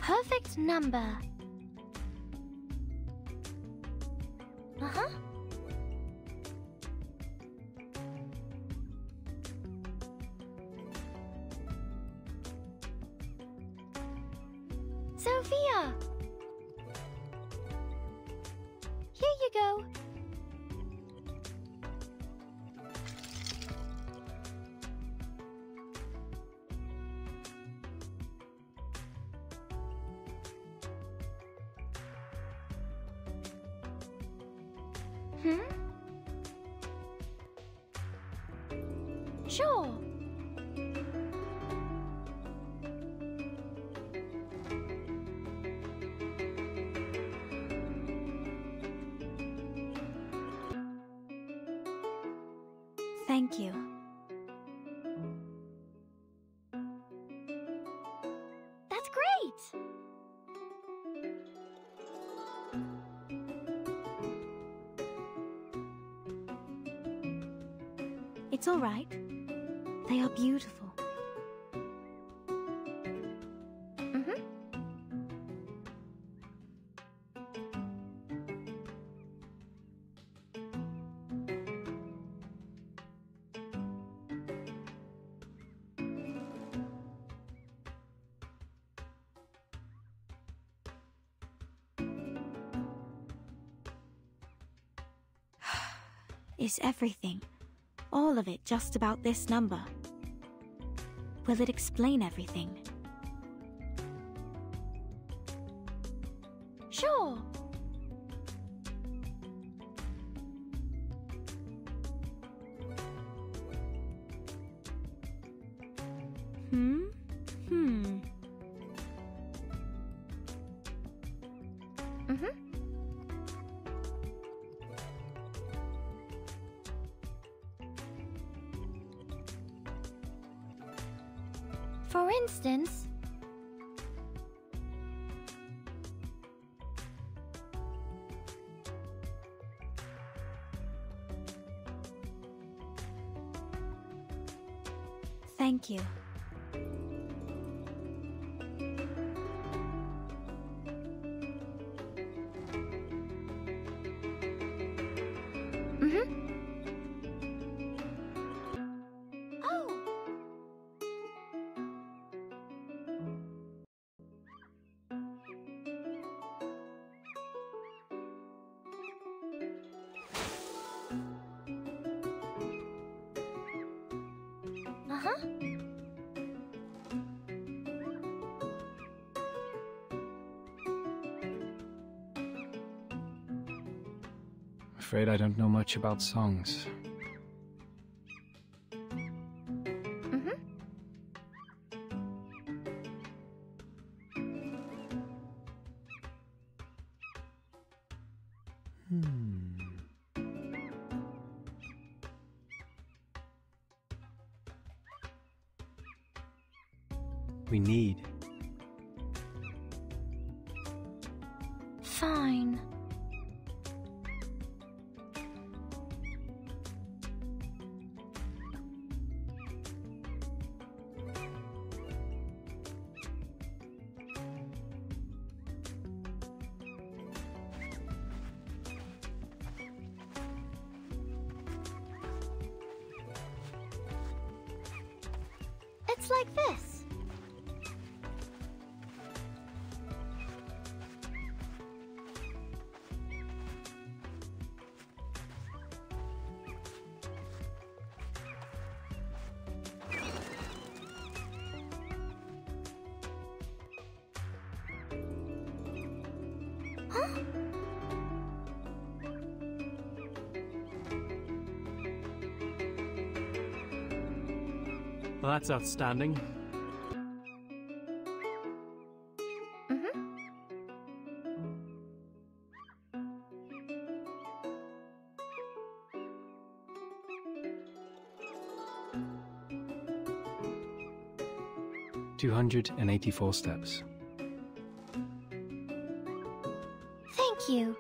perfect number. Uh-huh. Sophia! Here you go. Sure. Thank you. That's great. It's all right. They are beautiful. Is everything, all of it, just about this number? Will it explain everything? Sure. For instance, Thank you. oh, uh-huh. Afraid I don't know much about songs. We need. Fine. It's like this. Huh? Well, that's outstanding. Mm-hmm. 284 steps. Thank you.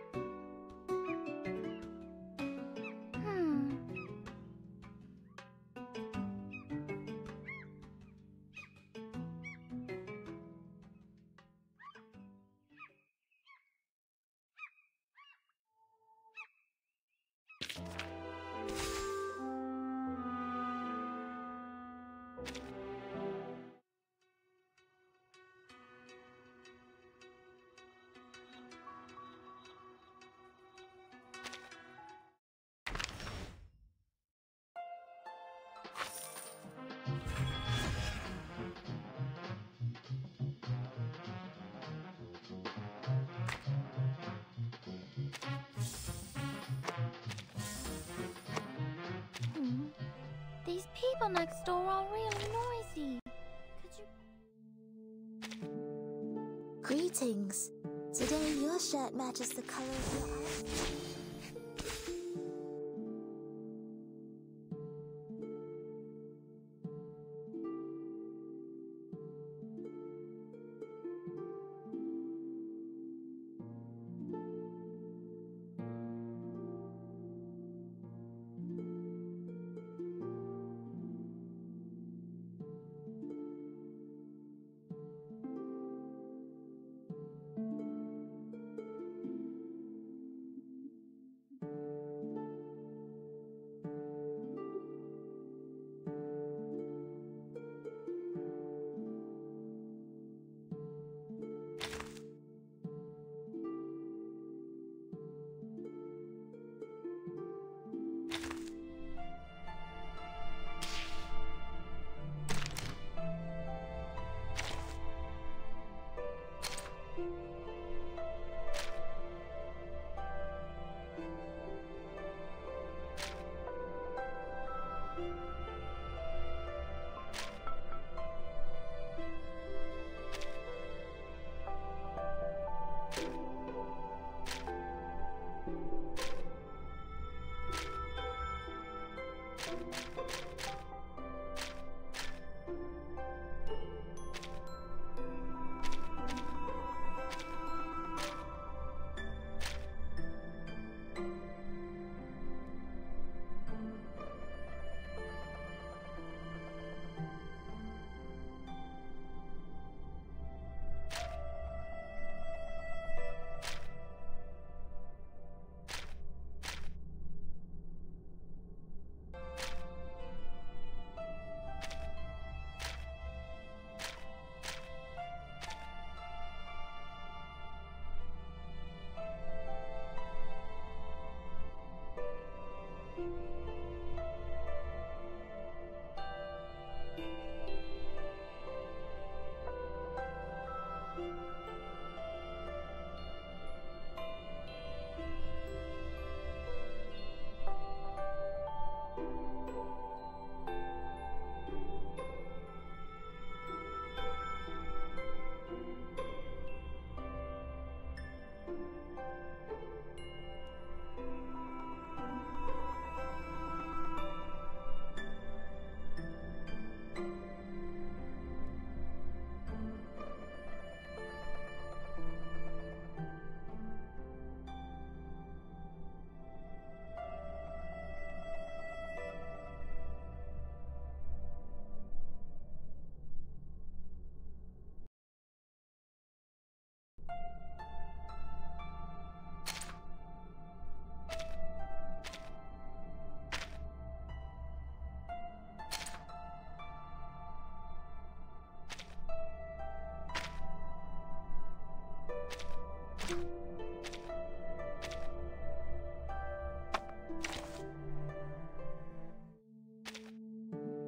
These people next door are really noisy. Could you... Greetings. Today your shirt matches the color of your eyes.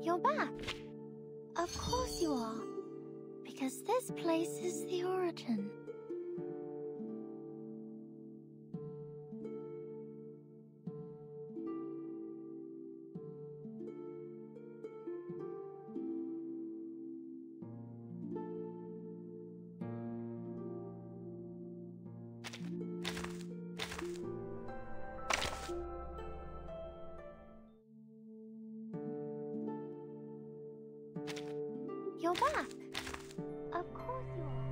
You're back. Of course you are. Because this place is the origin. You're back. Of course you are.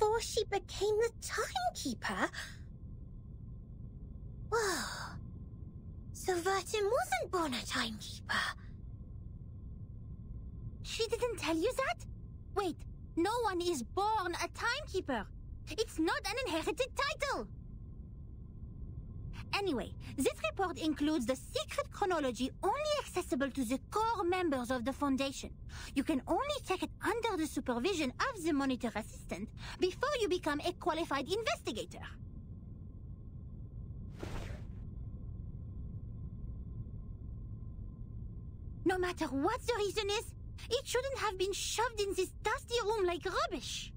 before she became the timekeeper? Whoa. So Vertin wasn't born a timekeeper. She didn't tell you that? Wait, no one is born a timekeeper. It's not an inherited title. Anyway, this report includes the secret chronology only accessible to the core members of the Foundation. You can only check it under the supervision of the monitor assistant before you become a qualified investigator. No matter what the reason is, it shouldn't have been shoved in this dusty room like rubbish.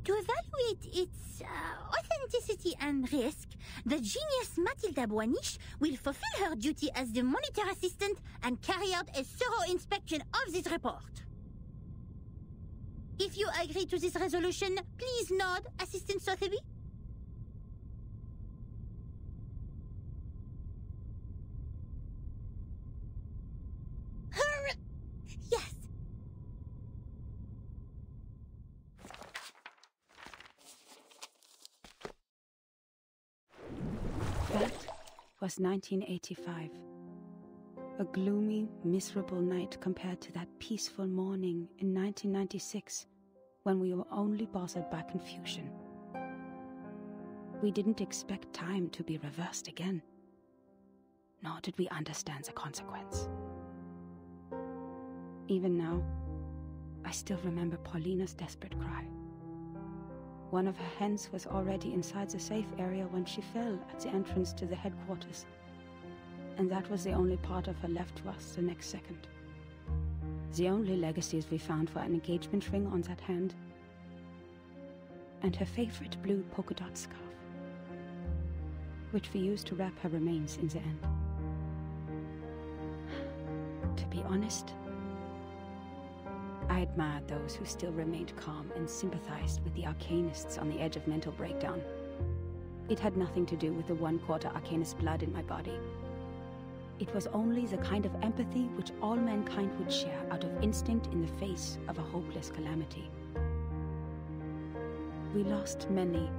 To evaluate its authenticity and risk, the genius Mathilda Boiniche will fulfill her duty as the monitor assistant and carry out a thorough inspection of this report. If you agree to this resolution, please nod, Assistant Sotheby. Yes. That was 1985. A gloomy, miserable night compared to that peaceful morning in 1996, when we were only bothered by confusion. We didn't expect time to be reversed again, nor did we understand the consequence. Even now, I still remember Paulina's desperate cry. One of her hens was already inside the safe area when she fell at the entrance to the headquarters, and that was the only part of her left to us the next second. The only legacies we found were an engagement ring on that hand, and her favorite blue polka dot scarf, which we used to wrap her remains in the end. To be honest, I admired those who still remained calm and sympathized with the arcanists on the edge of mental breakdown. It had nothing to do with the 1/4 arcanist blood in my body. It was only the kind of empathy which all mankind would share out of instinct in the face of a hopeless calamity. We lost many,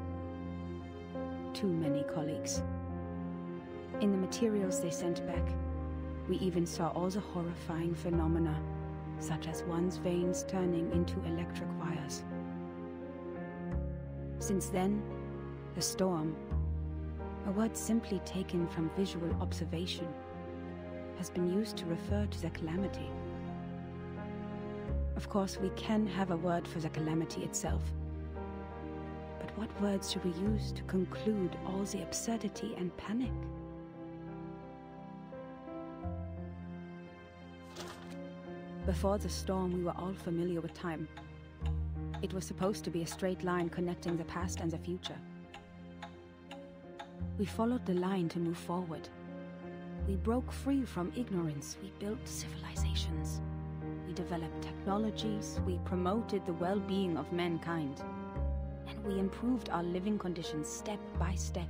too many colleagues. In the materials they sent back, we even saw all the horrifying phenomena, such as one's veins turning into electric wires. Since then, the storm, a word simply taken from visual observation, has been used to refer to the calamity. Of course, we can have a word for the calamity itself. But what words should we use to conclude all the absurdity and panic? Before the storm, we were all familiar with time. It was supposed to be a straight line connecting the past and the future. We followed the line to move forward. We broke free from ignorance. We built civilizations. We developed technologies. We promoted the well-being of mankind. And we improved our living conditions step by step.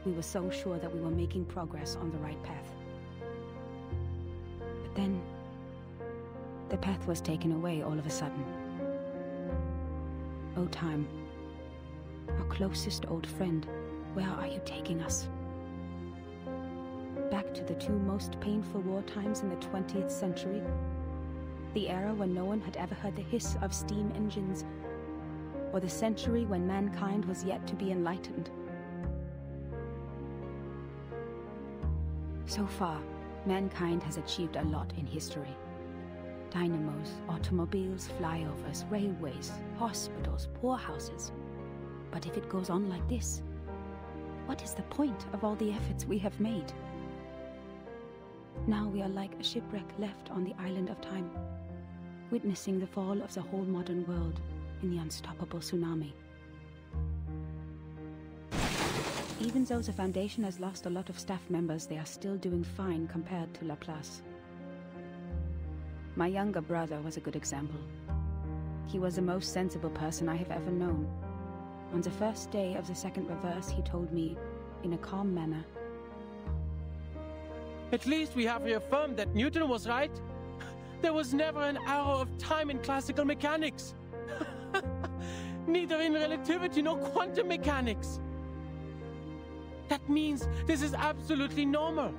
We were so sure that we were making progress on the right path. But then, the path was taken away all of a sudden. Oh, time, our closest old friend, where are you taking us? Back to the two most painful war times in the 20th century? The era when no one had ever heard the hiss of steam engines, or the century when mankind was yet to be enlightened? So far, mankind has achieved a lot in history. Dynamos, automobiles, flyovers, railways, hospitals, poorhouses. But if it goes on like this, what is the point of all the efforts we have made? Now we are like a shipwreck left on the island of time, witnessing the fall of the whole modern world in the unstoppable tsunami. Even though the Foundation has lost a lot of staff members, they are still doing fine compared to Laplace. My younger brother was a good example. He was the most sensible person I have ever known. On the first day of the second reverse, he told me, in a calm manner, "At least we have reaffirmed that Newton was right. There was never an arrow of time in classical mechanics." neither in relativity nor quantum mechanics. That means this is absolutely normal.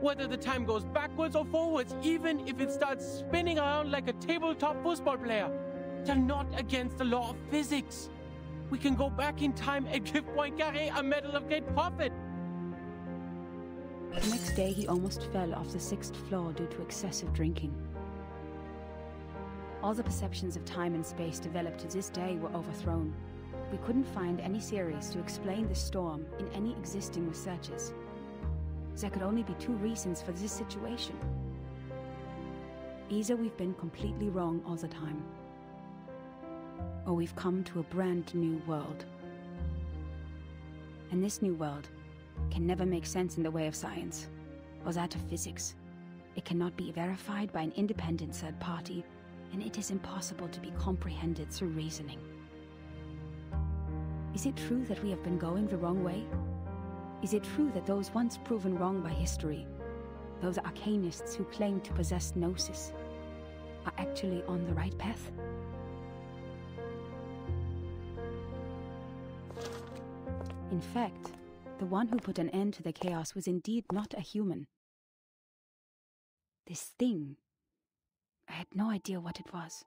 Whether the time goes backwards or forwards, even if it starts spinning around like a tabletop football player, they're not against the law of physics. We can go back in time and give Poincaré a Medal of Great Profit. The next day, he almost fell off the 6th floor due to excessive drinking. All the perceptions of time and space developed to this day were overthrown. We couldn't find any theories to explain the storm in any existing researches. There could only be 2 reasons for this situation. Either we've been completely wrong all the time, or we've come to a brand new world. And this new world can never make sense in the way of science, or that of physics. It cannot be verified by an independent third party, and it is impossible to be comprehended through reasoning. Is it true that we have been going the wrong way? Is it true that those once proven wrong by history, those arcanists who claim to possess gnosis, are actually on the right path? In fact, the one who put an end to the chaos was indeed not a human. This thing, I had no idea what it was.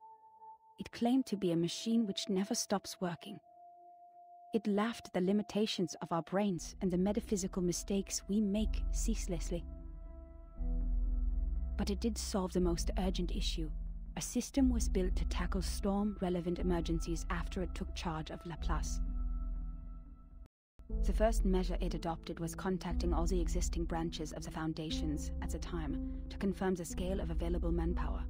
It claimed to be a machine which never stops working. It laughed at the limitations of our brains and the metaphysical mistakes we make ceaselessly. But it did solve the most urgent issue. A system was built to tackle storm-relevant emergencies after it took charge of Laplace. The first measure it adopted was contacting all the existing branches of the foundations at the time to confirm the scale of available manpower.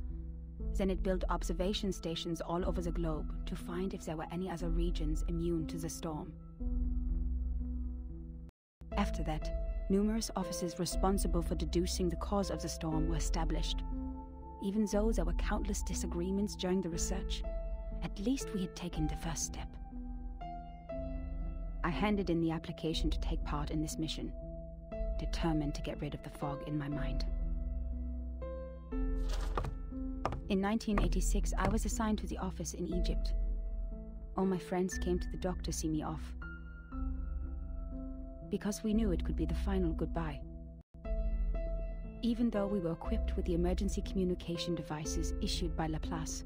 Then it built observation stations all over the globe to find if there were any other regions immune to the storm. After that, numerous offices responsible for deducing the cause of the storm were established. Even though there were countless disagreements during the research, at least we had taken the first step. I handed in the application to take part in this mission, determined to get rid of the fog in my mind. In 1986, I was assigned to the office in Egypt. All my friends came to the dock to see me off, because we knew it could be the final goodbye. Even though we were equipped with the emergency communication devices issued by Laplace,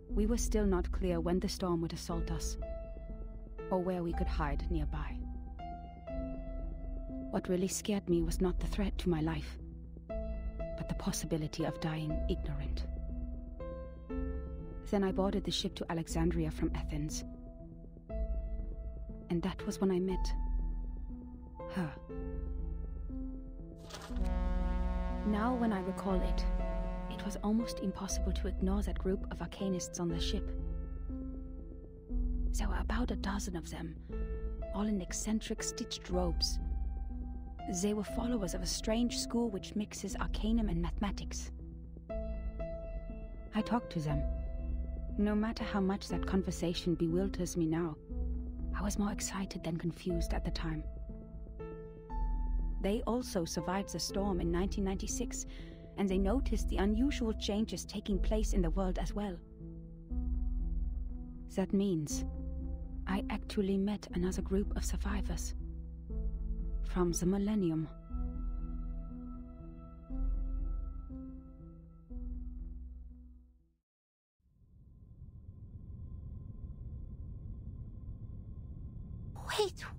we were still not clear when the storm would assault us, or where we could hide nearby. What really scared me was not the threat to my life, but the possibility of dying ignorant. Then I boarded the ship to Alexandria from Athens. And that was when I met her. Now when I recall it, it was almost impossible to ignore that group of arcanists on the ship. There were about a dozen of them, all in eccentric stitched robes. They were followers of a strange school which mixes arcanum and mathematics. I talked to them. No matter how much that conversation bewilders me now, I was more excited than confused at the time. They also survived the storm in 1996, and they noticed the unusual changes taking place in the world as well. That means I actually met another group of survivors from the millennium.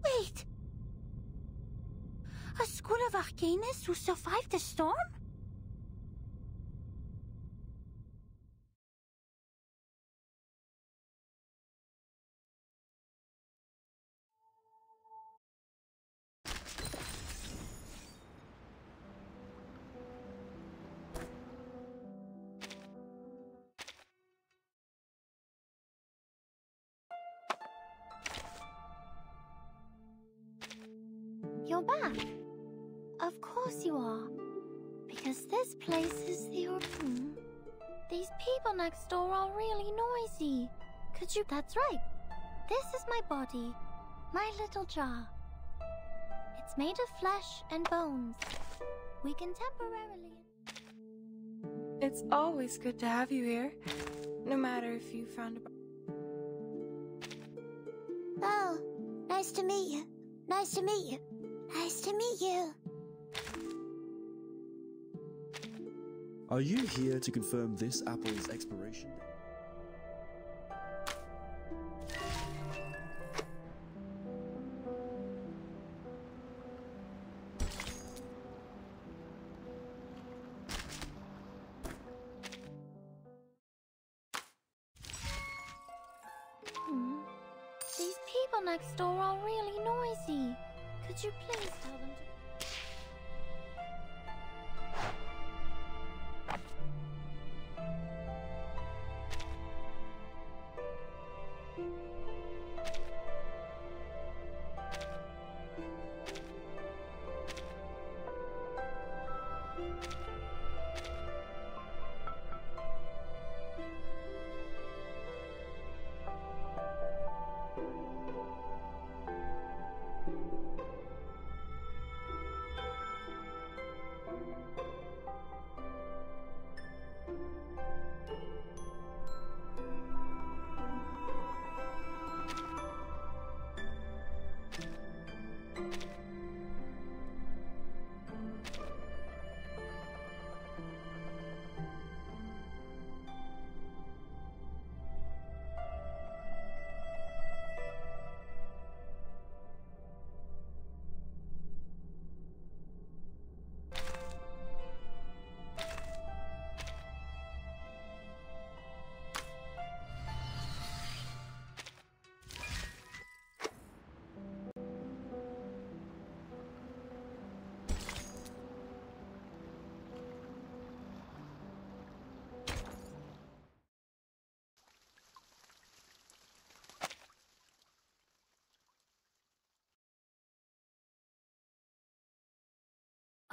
Wait! A school of arcanists who survived the storm? You're back. Of course you are. Because this place is your... These people next door are really noisy. Could you... That's right. This is my body. My little jar. It's made of flesh and bones. We can temporarily... It's always good to have you here. No matter if you found a... Nice to meet you. Nice to meet you. Nice to meet you. Are you here to confirm this apple's expiration date? These people next door are really noisy. Could you please tell them to...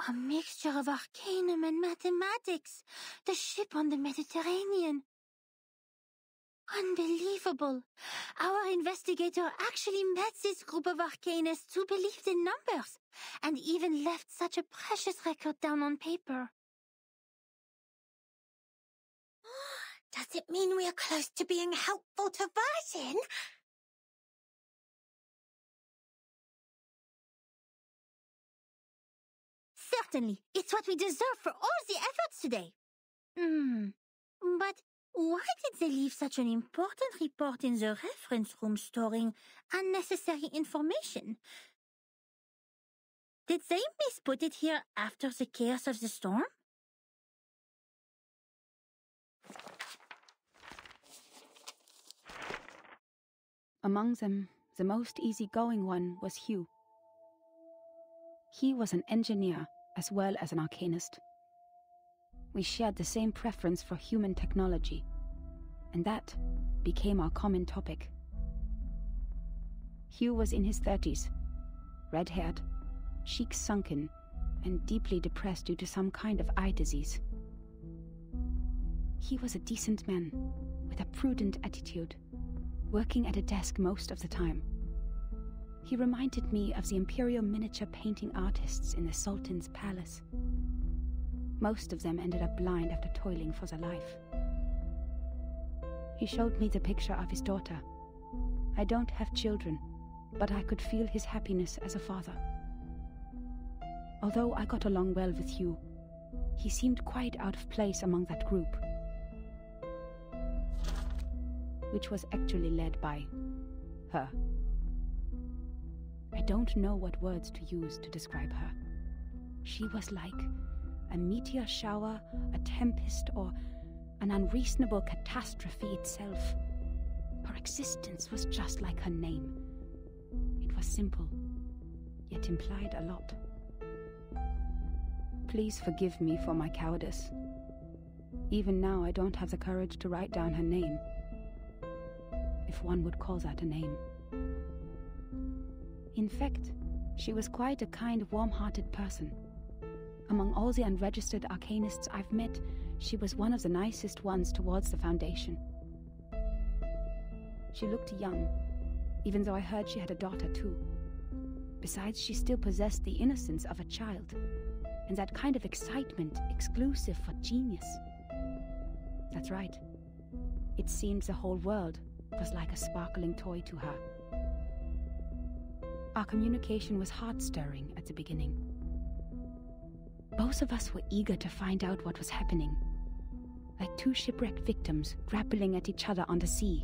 A mixture of arcanum and mathematics. The ship on the Mediterranean. Unbelievable. Our investigator actually met this group of arcanists who believed in numbers, and even left such a precious record down on paper. Does it mean we are close to being helpful to Virgin? Certainly. It's what we deserve for all the efforts today. But why did they leave such an important report in the reference room storing unnecessary information? Did they misput it here after the chaos of the storm? Among them, the most easygoing one was Hugh. He was an engineer as well as an arcanist. We shared the same preference for human technology, and that became our common topic. Hugh was in his 30s, red-haired, cheeks sunken, and deeply depressed due to some kind of eye disease. He was a decent man, with a prudent attitude, working at a desk most of the time. He reminded me of the imperial miniature painting artists in the Sultan's palace. Most of them ended up blind after toiling for their life. He showed me the picture of his daughter. I don't have children, but I could feel his happiness as a father. Although I got along well with Hugh, he seemed quite out of place among that group, which was actually led by her. I don't know what words to use to describe her. She was like a meteor shower, a tempest, or an unreasonable catastrophe itself. Her existence was just like her name. It was simple, yet implied a lot. Please forgive me for my cowardice. Even now, I don't have the courage to write down her name, if one would call that a name. In fact, she was quite a kind, warm-hearted person. Among all the unregistered arcanists I've met, she was one of the nicest ones towards the Foundation. She looked young, even though I heard she had a daughter too. Besides, she still possessed the innocence of a child, and that kind of excitement exclusive for genius. That's right. It seemed the whole world was like a sparkling toy to her. Our communication was heart-stirring at the beginning. Both of us were eager to find out what was happening, like two shipwrecked victims grappling at each other on the sea.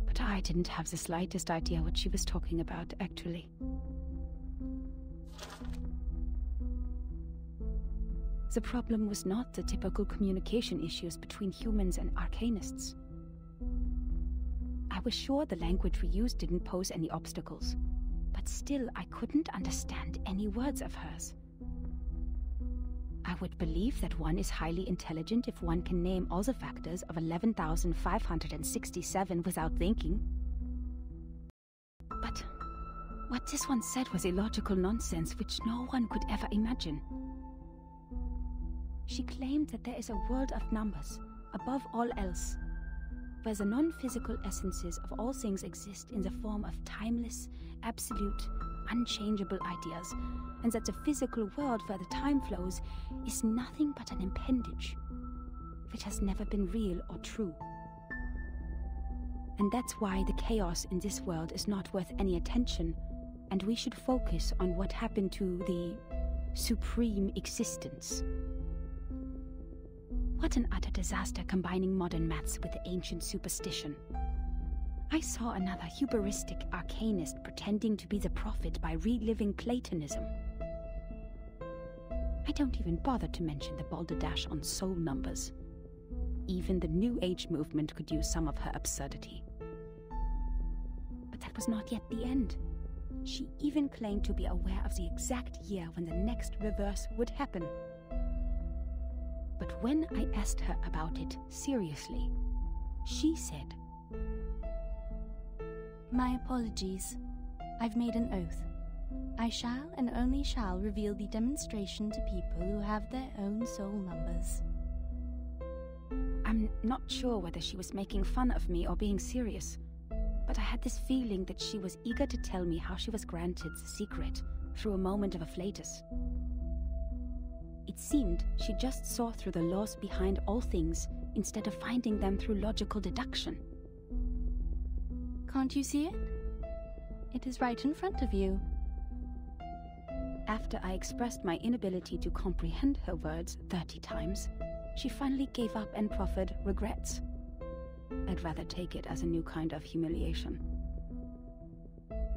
But I didn't have the slightest idea what she was talking about, actually. The problem was not the typical communication issues between humans and arcanists. I was sure the language we used didn't pose any obstacles, but still I couldn't understand any words of hers. I would believe that one is highly intelligent if one can name all the factors of 11,567 without thinking. But what this one said was illogical nonsense which no one could ever imagine. She claimed that there is a world of numbers, above all else, where the non-physical essences of all things exist in the form of timeless, absolute, unchangeable ideas, and that the physical world where the time flows is nothing but an appendage, which has never been real or true. And that's why the chaos in this world is not worth any attention, and we should focus on what happened to the supreme existence. What an utter disaster combining modern maths with the ancient superstition. I saw another hubristic arcanist pretending to be the prophet by reliving Platonism. I don't even bother to mention the balderdash on soul numbers. Even the New Age movement could use some of her absurdity. But that was not yet the end. She even claimed to be aware of the exact year when the next reverse would happen. But when I asked her about it seriously, she said, "My apologies. I've made an oath. I shall and only shall reveal the demonstration to people who have their own soul numbers." I'm not sure whether she was making fun of me or being serious, but I had this feeling that she was eager to tell me how she was granted the secret through a moment of afflatus. It seemed she just saw through the laws behind all things instead of finding them through logical deduction. Can't you see it? It is right in front of you. After I expressed my inability to comprehend her words 30 times, she finally gave up and proffered regrets. I'd rather take it as a new kind of humiliation.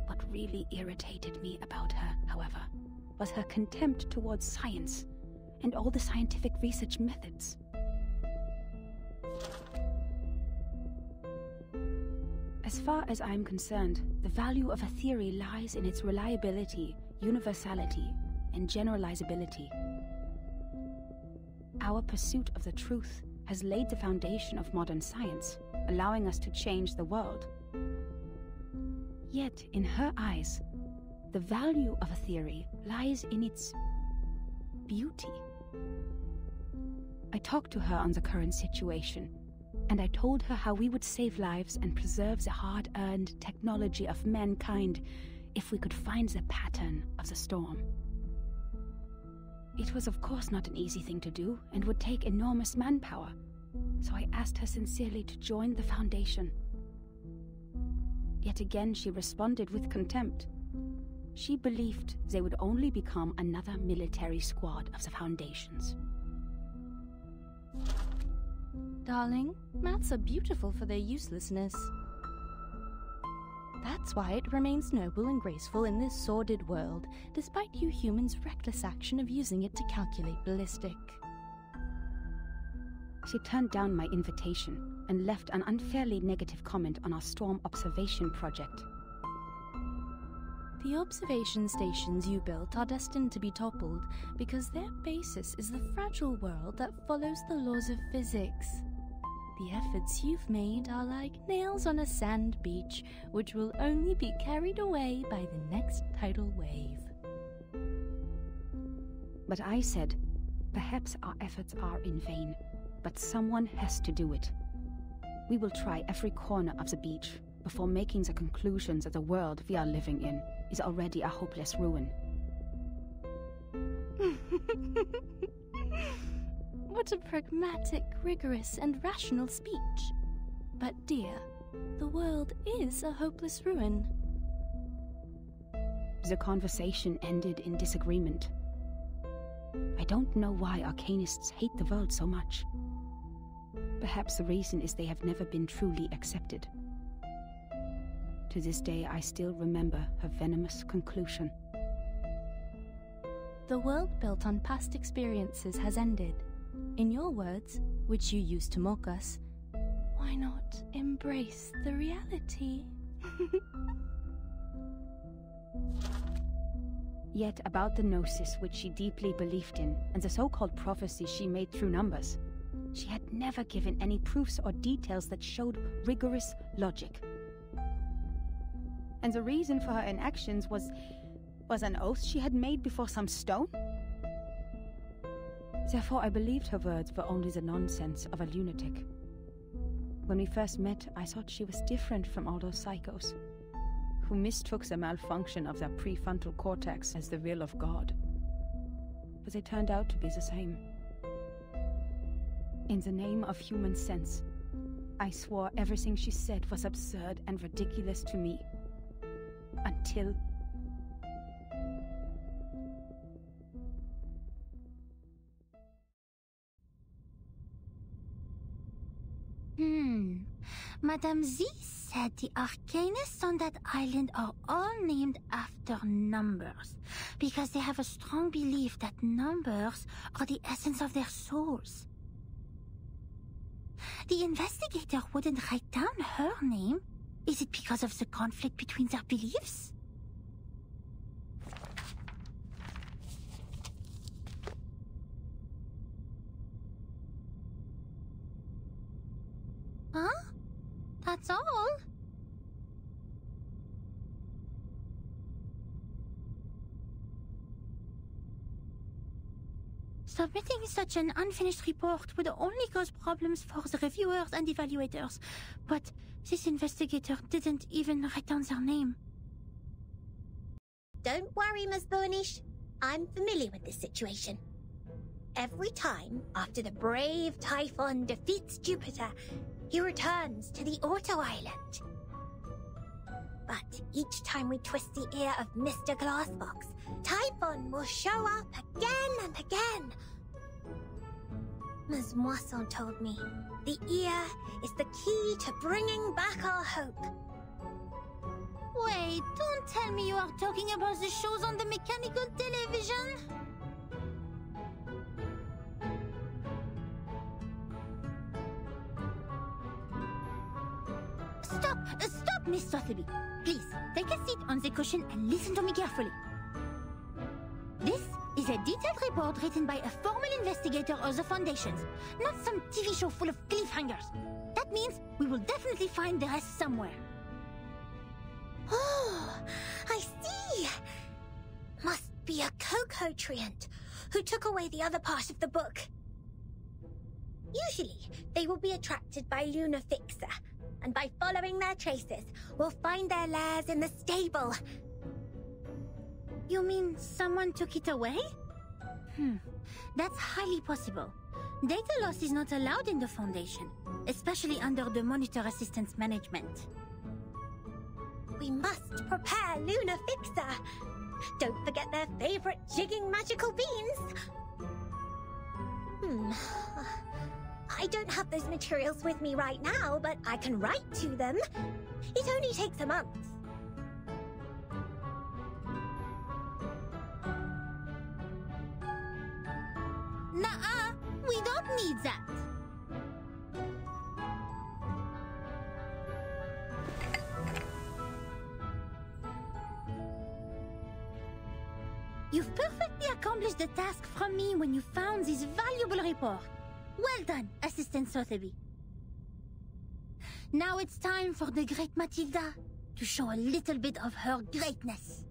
What really irritated me about her, however, was her contempt towards science and all the scientific research methods. As far as I'm concerned, the value of a theory lies in its reliability, universality, and generalizability. Our pursuit of the truth has laid the foundation of modern science, allowing us to change the world. Yet, in her eyes, the value of a theory lies in its beauty. I talked to her on the current situation, and I told her how we would save lives and preserve the hard-earned technology of mankind if we could find the pattern of the storm. It was of course not an easy thing to do and would take enormous manpower, so I asked her sincerely to join the Foundation. Yet again she responded with contempt. She believed they would only become another military squad of the Foundation's. Darling, maths are beautiful for their uselessness. That's why it remains noble and graceful in this sordid world, despite you humans' reckless action of using it to calculate ballistic. She turned down my invitation and left an unfairly negative comment on our storm observation project. The observation stations you built are destined to be toppled because their basis is the fragile world that follows the laws of physics. The efforts you've made are like nails on a sand beach, which will only be carried away by the next tidal wave. But I said, perhaps our efforts are in vain, but someone has to do it. We will try every corner of the beach before making the conclusions that the world we are living in is already a hopeless ruin. What a pragmatic, rigorous, and rational speech. But dear, the world is a hopeless ruin. The conversation ended in disagreement. I don't know why arcanists hate the world so much. Perhaps the reason is they have never been truly accepted. To this day, I still remember her venomous conclusion. The world built on past experiences has ended. In your words, which you used to mock us, why not embrace the reality? Yet about the gnosis which she deeply believed in, and the so-called prophecies she made through numbers, she had never given any proofs or details that showed rigorous logic. And the reason for her inactions was an oath she had made before some stone? Therefore I believed her words were only the nonsense of a lunatic. When we first met, I thought she was different from all those psychos, who mistook the malfunction of their prefrontal cortex as the will of God. But they turned out to be the same. In the name of human sense, I swore everything she said was absurd and ridiculous to me. Until... Madame Z said the arcanists on that island are all named after numbers, because they have a strong belief that numbers are the essence of their souls. The investigator wouldn't write down her name. Is it because of the conflict between their beliefs? Huh? That's all? Submitting such an unfinished report would only cause problems for the reviewers and evaluators, but this investigator didn't even write down their name. Don't worry, Ms. Burnish. I'm familiar with this situation. Every time, after the brave Typhon defeats Jupiter, he returns to the Auto Island. But each time we twist the ear of Mr. Glassbox, Typhon will show up again and again. Ms. Moisson told me the ear is the key to bringing back our hope. Wait, don't tell me you are talking about the shows on the mechanical television? Stop, Miss Sotheby. Please, take a seat on the cushion and listen to me carefully. This is a detailed report written by a formal investigator of the Foundations, not some TV show full of cliffhangers. That means we will definitely find the rest somewhere. Oh, I see. Must be a Coco Treant who took away the other part of the book. Usually, they will be attracted by Luna Fixer, and by following their traces, we'll find their lairs in the stable. You mean someone took it away? That's highly possible. Data loss is not allowed in the Foundation, especially under the Monitor Assistance Management. We must prepare Luna Fixer. Don't forget their favorite jigging magical beans. I don't have those materials with me right now, but I can write to them. It only takes a month. Nuh-uh, we don't need that. You've perfectly accomplished the task from me when you found this valuable report. Well done, Assistant Sotheby. Now it's time for the great Matilda to show a little bit of her greatness.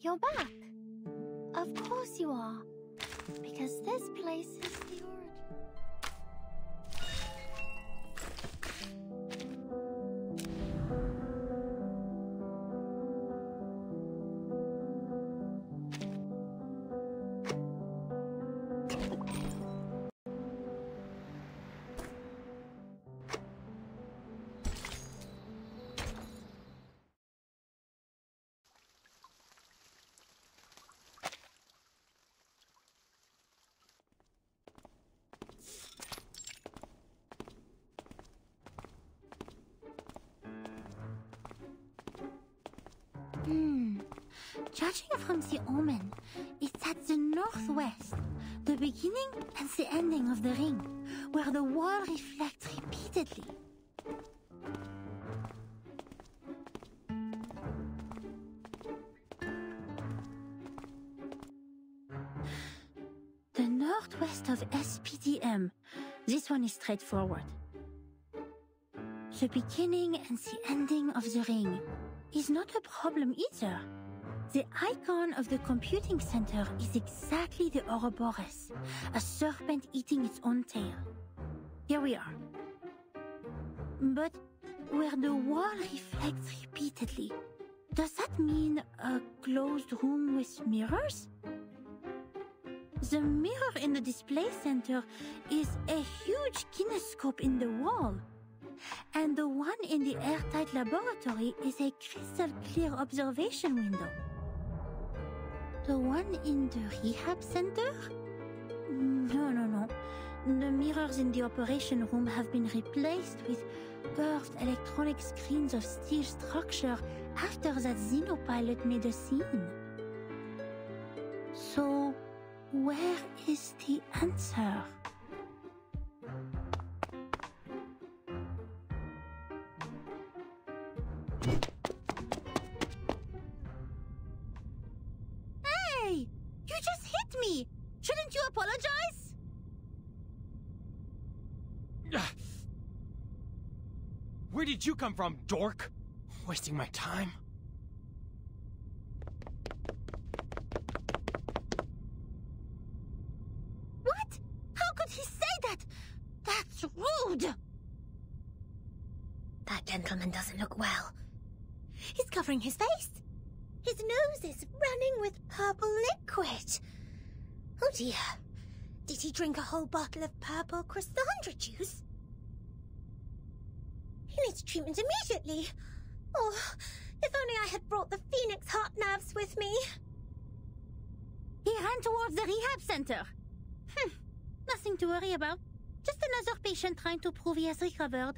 You're back. Of course you are. Because this place is the origin. Judging from the omen, it's at the northwest, the beginning and the ending of the ring, where the wall reflects repeatedly. The northwest of SPDM. This one is straightforward. The beginning and the ending of the ring is not a problem either. The icon of the computing center is exactly the Ouroboros, a serpent eating its own tail. Here we are. But where the wall reflects repeatedly, does that mean a closed room with mirrors? The mirror in the display center is a huge kinescope in the wall, and the one in the airtight laboratory is a crystal clear observation window. The one in the rehab center? No. The mirrors in the operation room have been replaced with curved electronic screens of steel structure after that xenopilot made a scene. So, where is the answer? Hey! You just hit me! Shouldn't you apologize? Where did you come from, dork? Wasting my time. What? How could he say that? That's rude! That gentleman doesn't look well. He's covering his face. His nose is running with purple liquid. Oh dear. Did he drink a whole bottle of purple Chrysandra juice? He needs treatment immediately. Oh, if only I had brought the Phoenix heart nerves with me. He ran towards the rehab center. Nothing to worry about. Just another patient trying to prove he has recovered.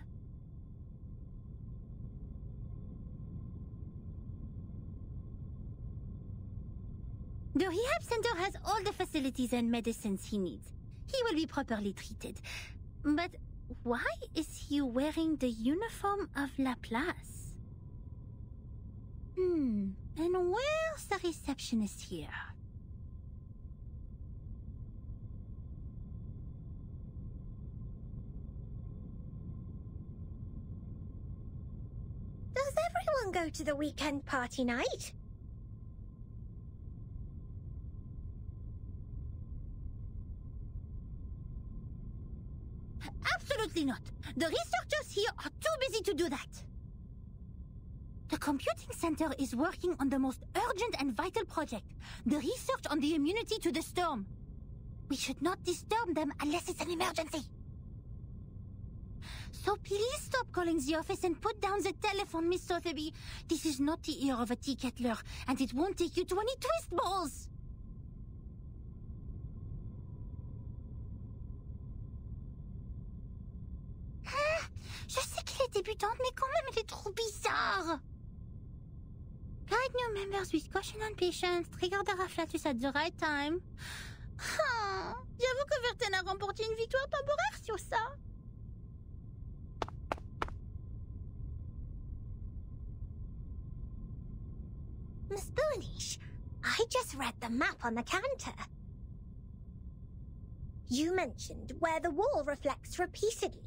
The rehab center has all the facilities and medicines he needs. He will be properly treated. But why is he wearing the uniform of Laplace? And where's the receptionist here? Does everyone go to the weekend party night? Absolutely not. The researchers here are too busy to do that. The computing center is working on the most urgent and vital project, the research on the immunity to the storm. We should not disturb them unless it's an emergency. So please stop calling the office and put down the telephone, Miss Sotheby. This is not the ear of a tea kettler, and it won't take you to any twist balls. débutante, mais quand même, elle est trop bizarre. Guide new members with caution and patience. Trigger the Raflatus at the right time. Oh, j'avoue que Verten a remporté une victoire temporaire sur ça. Miss Boonish, I just read the map on the counter. You mentioned where the wall reflects repeatedly.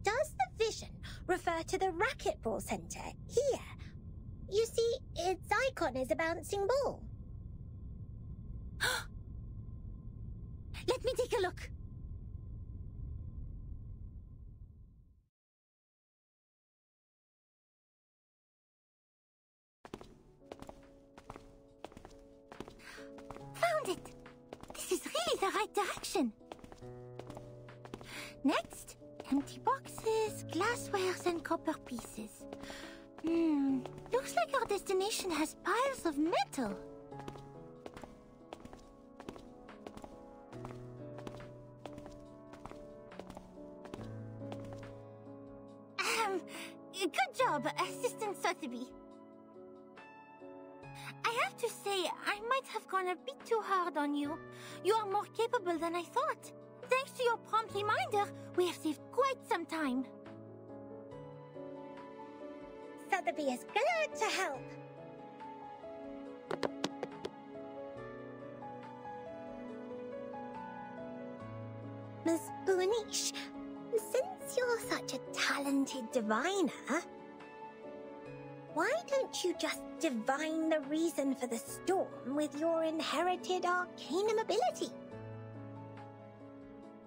Does the vision refer to the racquetball center here? You see, its icon is a bouncing ball. Let me take a look. Found it! This is really the right direction. Next, empty boxes, glasswares, and copper pieces. Looks like our destination has piles of metal. Good job, Assistant Sotheby. I have to say, I might have gone a bit too hard on you. You are more capable than I thought. Thanks to your prompt reminder, we have saved quite some time. Sotheby is glad to help. Miss Boonish, since you're such a talented diviner, why don't you just divine the reason for the storm with your inherited arcanum ability?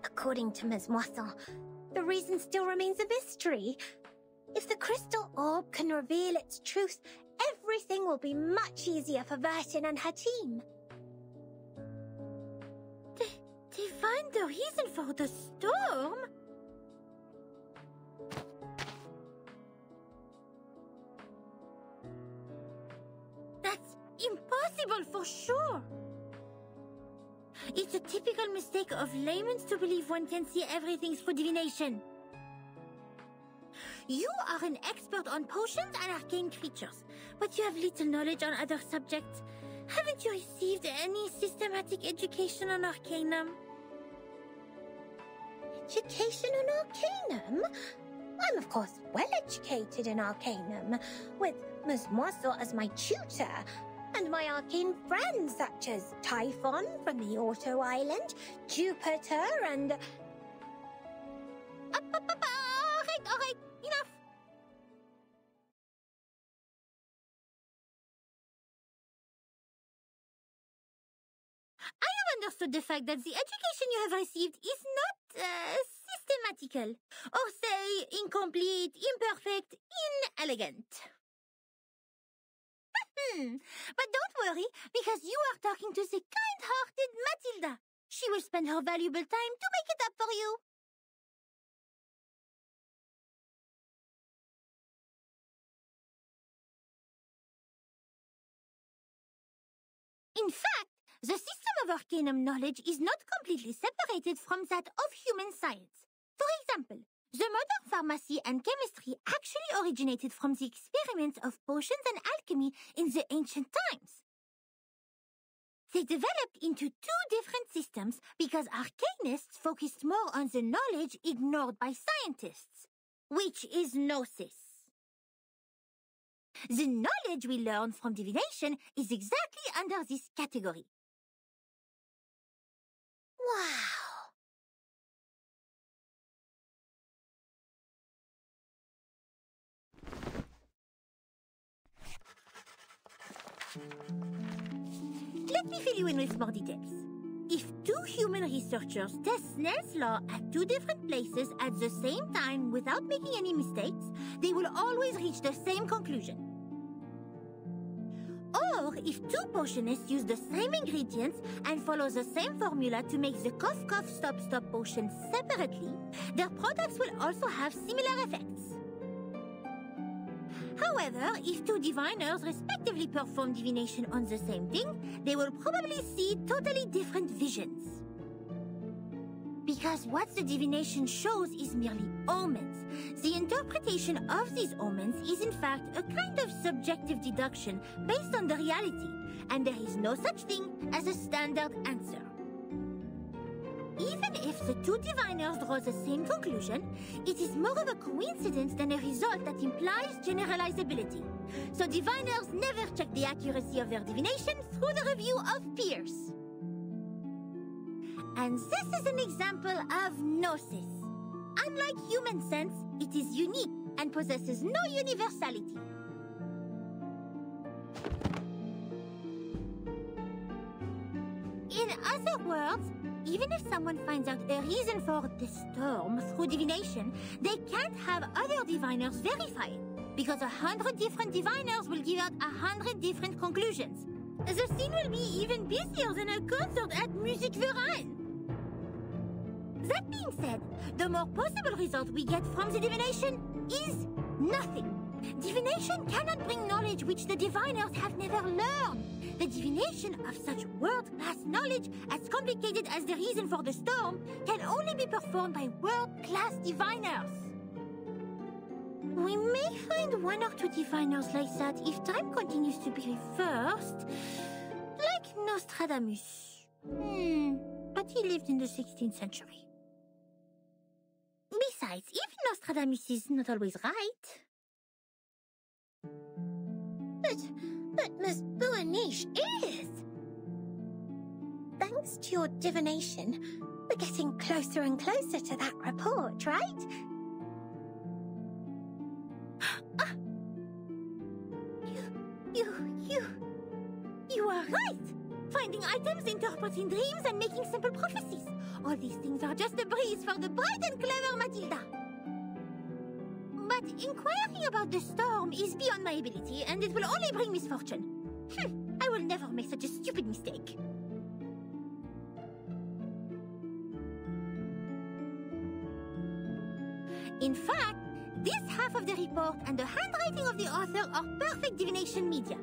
According to Ms. Moisson, the reason still remains a mystery. If the crystal orb can reveal its truth, everything will be much easier for Vertin and her team. Divine the reason for the storm? That's impossible for sure. It's a typical mistake of laymen to believe one can see everything through divination. You are an expert on potions and arcane creatures, but you have little knowledge on other subjects. Haven't you received any systematic education on Arcanum? Education on Arcanum? I'm of course well educated in Arcanum, with Ms. Moisson as my tutor, and my arcane friends such as Typhon from the Auto Island, Jupiter, and... Alright, enough! I have understood the fact that the education you have received is not systematical, or say incomplete, imperfect, inelegant. But don't worry, because you are talking to the kind-hearted Matilda. She will spend her valuable time to make it up for you. In fact, the system of Arcanum knowledge is not completely separated from that of human science. For example, the modern pharmacy and chemistry actually originated from the experiments of potions and alchemy in the ancient times. They developed into two different systems because arcanists focused more on the knowledge ignored by scientists, which is gnosis. The knowledge we learn from divination is exactly under this category. Wow! Let me fill you in with more details. If two human researchers test Snell's law at two different places at the same time without making any mistakes, they will always reach the same conclusion. Or if two potionists use the same ingredients and follow the same formula to make the cough cough stop stop potion separately, their products will also have similar effects. However, if two diviners respectively perform divination on the same thing, they will probably see totally different visions. Because Because what the divination shows is merely omens. The interpretation of these omens is in fact a kind of subjective deduction based on the reality, and there is no such thing as a standard answer. Even if the two diviners draw the same conclusion, it is more of a coincidence than a result that implies generalizability. So diviners never check the accuracy of their divination through the review of peers. And this is an example of gnosis. Unlike human sense, it is unique and possesses no universality. In other words, even if someone finds out a reason for the storm through divination, they can't have other diviners verify it, because 100 different diviners will give out 100 different conclusions. The scene will be even busier than a concert at Musikverein. That being said, the more possible result we get from the divination is nothing. Divination cannot bring knowledge which the diviners have never learned. The divination of such world-class knowledge, as complicated as the reason for the storm, can only be performed by world-class diviners. We may find one or two diviners like that if time continues to be reversed. Like Nostradamus. But he lived in the 16th century. Besides, even Nostradamus is not always right. But Miss Buaniche is! Thanks to your divination, we're getting closer and closer to that report, right? You are right! Finding items, interpreting dreams, and making simple prophecies. All these things are just a breeze for the bright and clever Matilda. But inquiring about the storm is beyond my ability, and it will only bring misfortune. I will never make such a stupid mistake. In fact, this half of the report and the handwriting of the author are perfect divination media.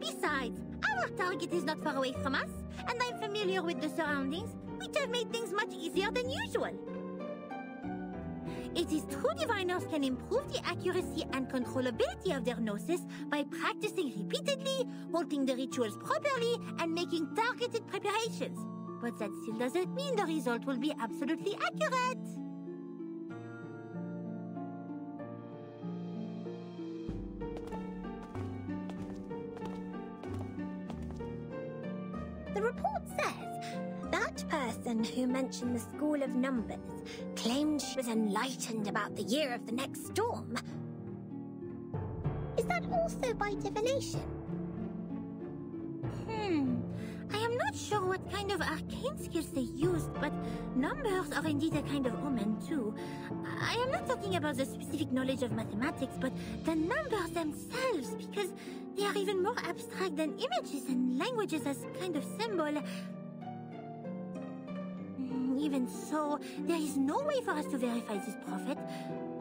Besides, our target is not far away from us, and I'm familiar with the surroundings, which have made things much easier than usual. It is true diviners can improve the accuracy and controllability of their gnosis by practicing repeatedly, holding the rituals properly, and making targeted preparations. But that still doesn't mean the result will be absolutely accurate. The report says that person who mentioned the School of Numbers claimed she was enlightened about the year of the next storm. Is that also by divination? I am not sure what kind of arcane skills they used, but numbers are indeed a kind of omen too. I am not talking about the specific knowledge of mathematics, but the numbers themselves, because they are even more abstract than images and languages as kind of symbol. Even so, there is no way for us to verify this prophet,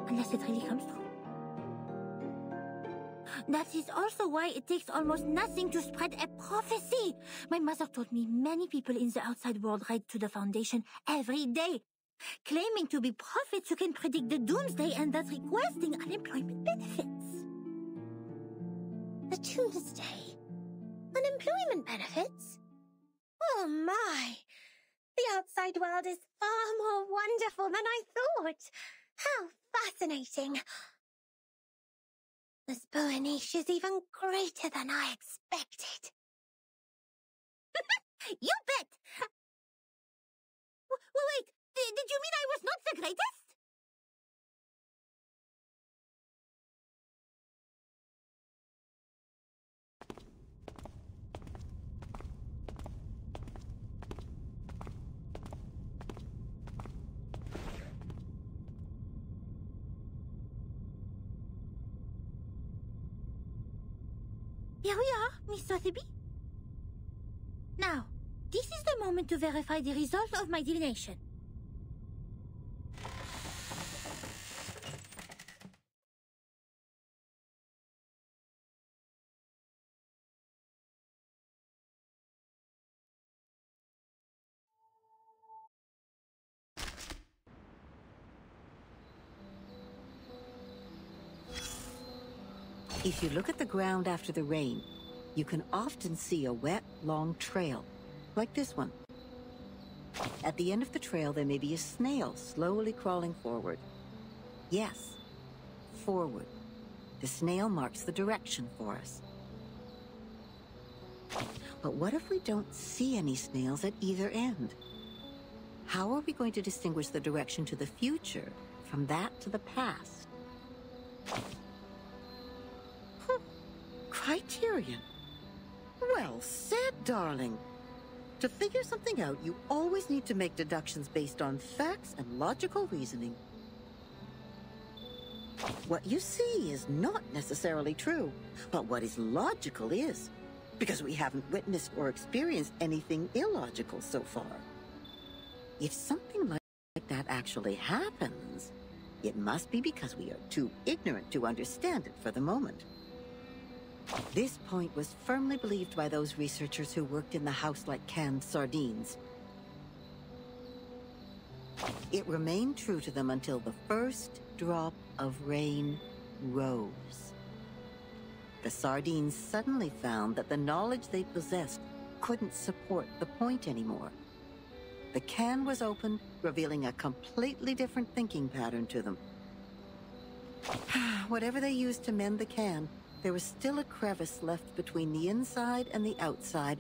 unless it really comes true. That is also why it takes almost nothing to spread a prophecy. My mother told me many people in the outside world write to the Foundation every day, claiming to be prophets who can predict the doomsday and thus requesting unemployment benefits. The doomsday? Unemployment benefits? Oh my! The outside world is far more wonderful than I thought. How fascinating! Miss Buaniche is even greater than I expected. You bet! Wait, did you mean I was not the greatest? Here we are, Miss Sotheby. Now, this is the moment to verify the result of my divination. If you look at the ground after the rain, you can often see a wet, long trail, like this one. At the end of the trail, there may be a snail slowly crawling forward. Yes, forward. The snail marks the direction for us. But what if we don't see any snails at either end? How are we going to distinguish the direction to the future from that to the past? Criterion. Well said, darling. To figure something out, you always need to make deductions based on facts and logical reasoning. What you see is not necessarily true, but what is logical is, because we haven't witnessed or experienced anything illogical so far. If something like that actually happens, it must be because we are too ignorant to understand it for the moment. This point was firmly believed by those researchers who worked in the house like canned sardines. It remained true to them until the first drop of rain rose. The sardines suddenly found that the knowledge they possessed couldn't support the point anymore. The can was opened, revealing a completely different thinking pattern to them. Whatever they used to mend the can, there was still a crevice left between the inside and the outside,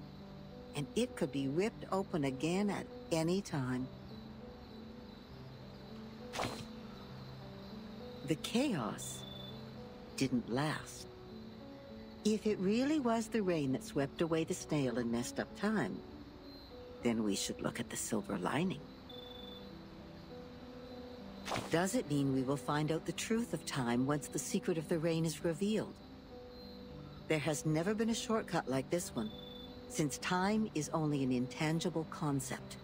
and it could be ripped open again at any time. The chaos didn't last. If it really was the rain that swept away the snail and messed up time, then we should look at the silver lining. Does it mean we will find out the truth of time once the secret of the rain is revealed? There has never been a shortcut like this one, since time is only an intangible concept.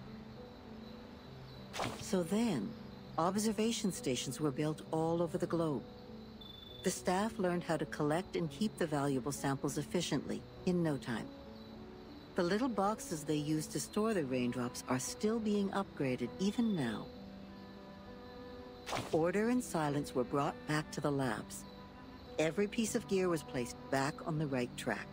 So then, observation stations were built all over the globe. The staff learned how to collect and keep the valuable samples efficiently, in no time. The little boxes they used to store the raindrops are still being upgraded even now. Order and silence were brought back to the labs. Every piece of gear was placed back on the right track.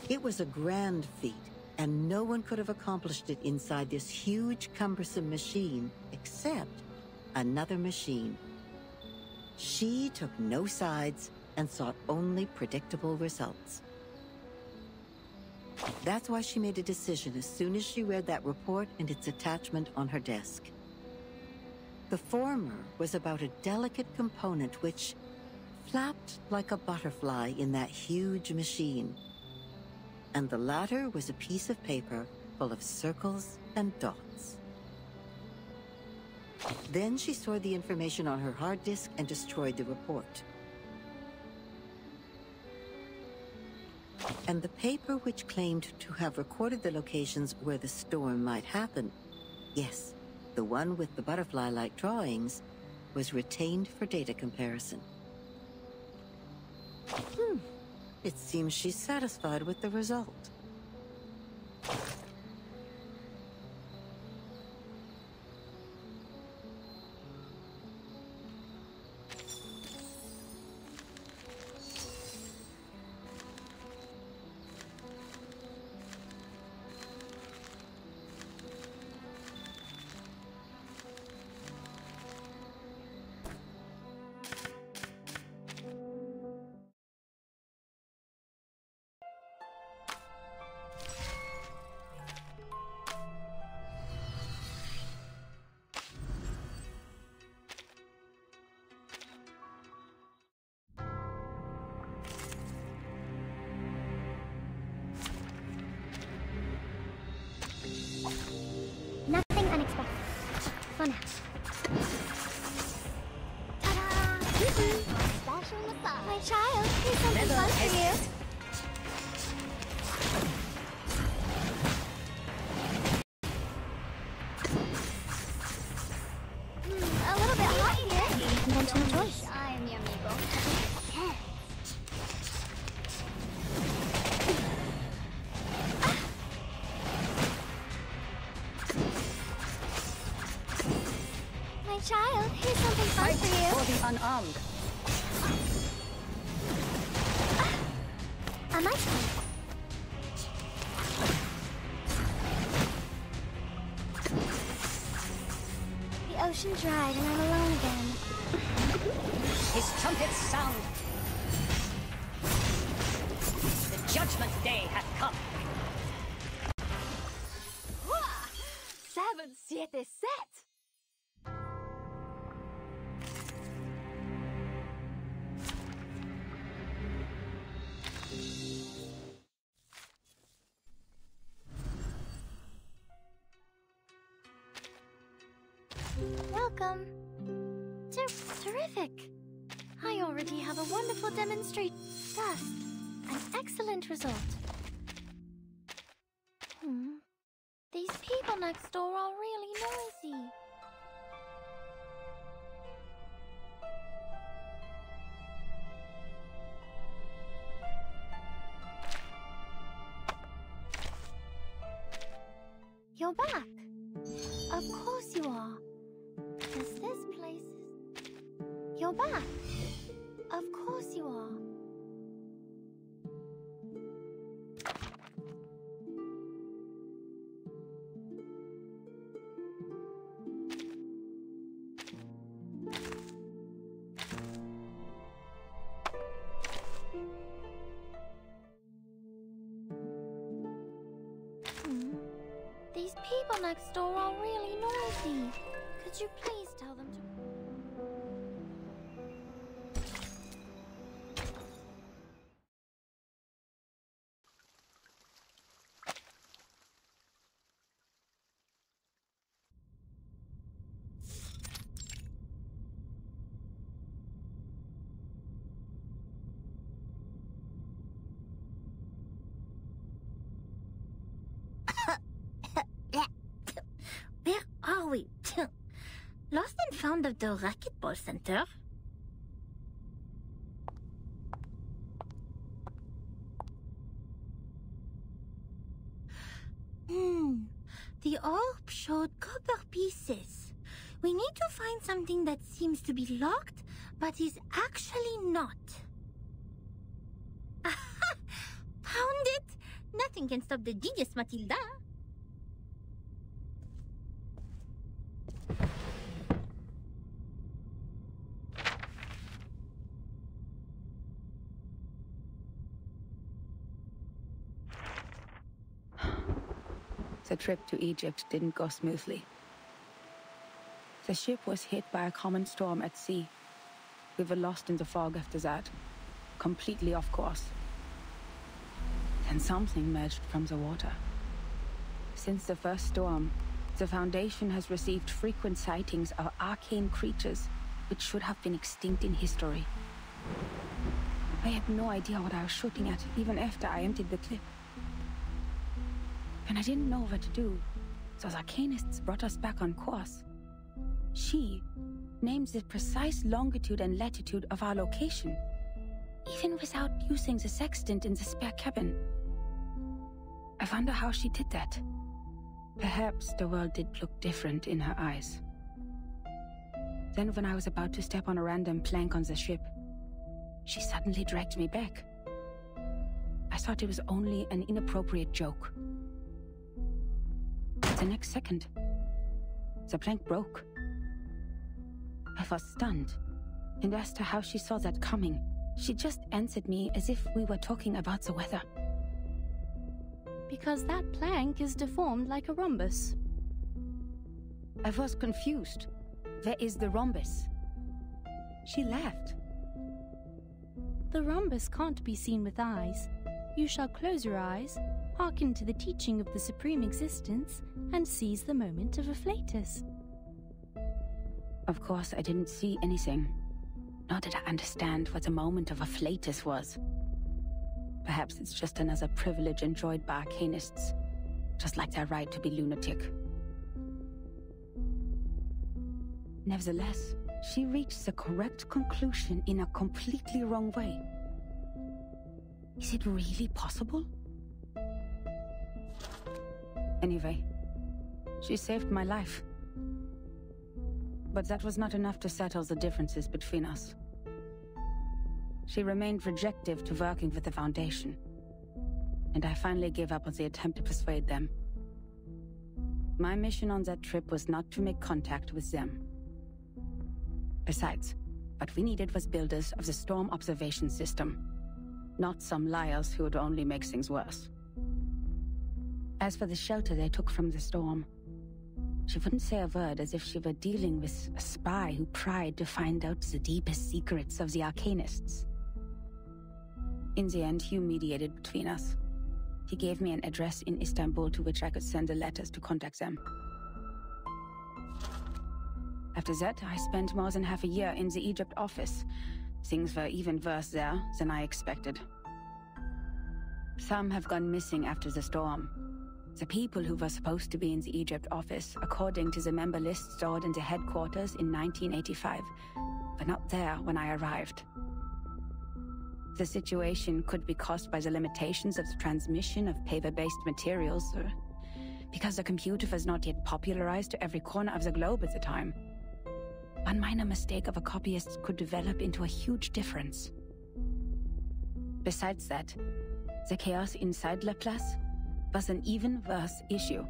It was a grand feat, and no one could have accomplished it inside this huge, cumbersome machine, except another machine. She took no sides and sought only predictable results. That's why she made a decision as soon as she read that report and its attachment on her desk. The former was about a delicate component which flapped like a butterfly in that huge machine. And the latter was a piece of paper full of circles and dots. Then she stored the information on her hard disk and destroyed the report. And the paper which claimed to have recorded the locations where the storm might happen, yes, the one with the butterfly-like drawings, was retained for data comparison. It seems she's satisfied with the result. Nothing unexpected. For now. Ta-da! Special massage. My child, here's something fun for you. A little bit hot here. Conventional choice. I am your amigo. Child, here's something fun for you. For the unarmed. potion dried and I'm alone again. His trumpets sound. The judgment day hath come. 7, 7, 7. Welcome. Terrific. I already have a wonderful demonstration. Dust. An excellent result. These people next door are really noisy. You're back. Of course you are. Does this place... You're back. Of course you are. These people next door are really noisy. Could you please tell them to... Where are we? Lost and found of the racquetball center? The orb showed copper pieces. We need to find something that seems to be locked, but is actually not. Aha! Found it! Nothing can stop the genius, Matilda. The trip to Egypt didn't go smoothly. The ship was hit by a common storm at sea. We were lost in the fog after that, completely off course. Then something emerged from the water. Since the first storm, the Foundation has received frequent sightings of arcane creatures which should have been extinct in history. I had no idea what I was shooting at, even after I emptied the clip. And I didn't know what to do, so the arcanists brought us back on course. She names the precise longitude and latitude of our location, even without using the sextant in the spare cabin. I wonder how she did that. Perhaps the world did look different in her eyes. Then when I was about to step on a random plank on the ship, she suddenly dragged me back. I thought it was only an inappropriate joke. The next second, the plank broke. I was stunned, and asked her how she saw that coming. She just answered me as if we were talking about the weather. Because that plank is deformed like a rhombus. I was confused. Where is the rhombus? She laughed. The rhombus can't be seen with eyes. You shall close your eyes, hearken to the teaching of the Supreme Existence, and seize the moment of afflatus. Of course, I didn't see anything. Nor did I understand what the moment of afflatus was. Perhaps it's just another privilege enjoyed by arcanists, just like their right to be lunatic. Nevertheless, she reached the correct conclusion in a completely wrong way. Is it really possible? Anyway, she saved my life. But that was not enough to settle the differences between us. She remained rejective to working with the Foundation, and I finally gave up on the attempt to persuade them. My mission on that trip was not to make contact with them, Besides, what we needed was builders of the storm observation system, not some liars who would only make things worse. As for the shelter they took from the storm, she wouldn't say a word, as if she were dealing with a spy who pried to find out the deepest secrets of the Arcanists. In the end, Hugh mediated between us. He gave me an address in Istanbul to which I could send the letters to contact them. After that, I spent more than half a year in the Egypt office. Things were even worse there than I expected. Some have gone missing after the storm. The people who were supposed to be in the Egypt office, according to the member list stored in the headquarters in 1985, were not there when I arrived. The situation could be caused by the limitations of the transmission of paper-based materials, or because the computer was not yet popularized to every corner of the globe at the time. One minor mistake of a copyist could develop into a huge difference. Besides that, the chaos inside Laplace was an even worse issue.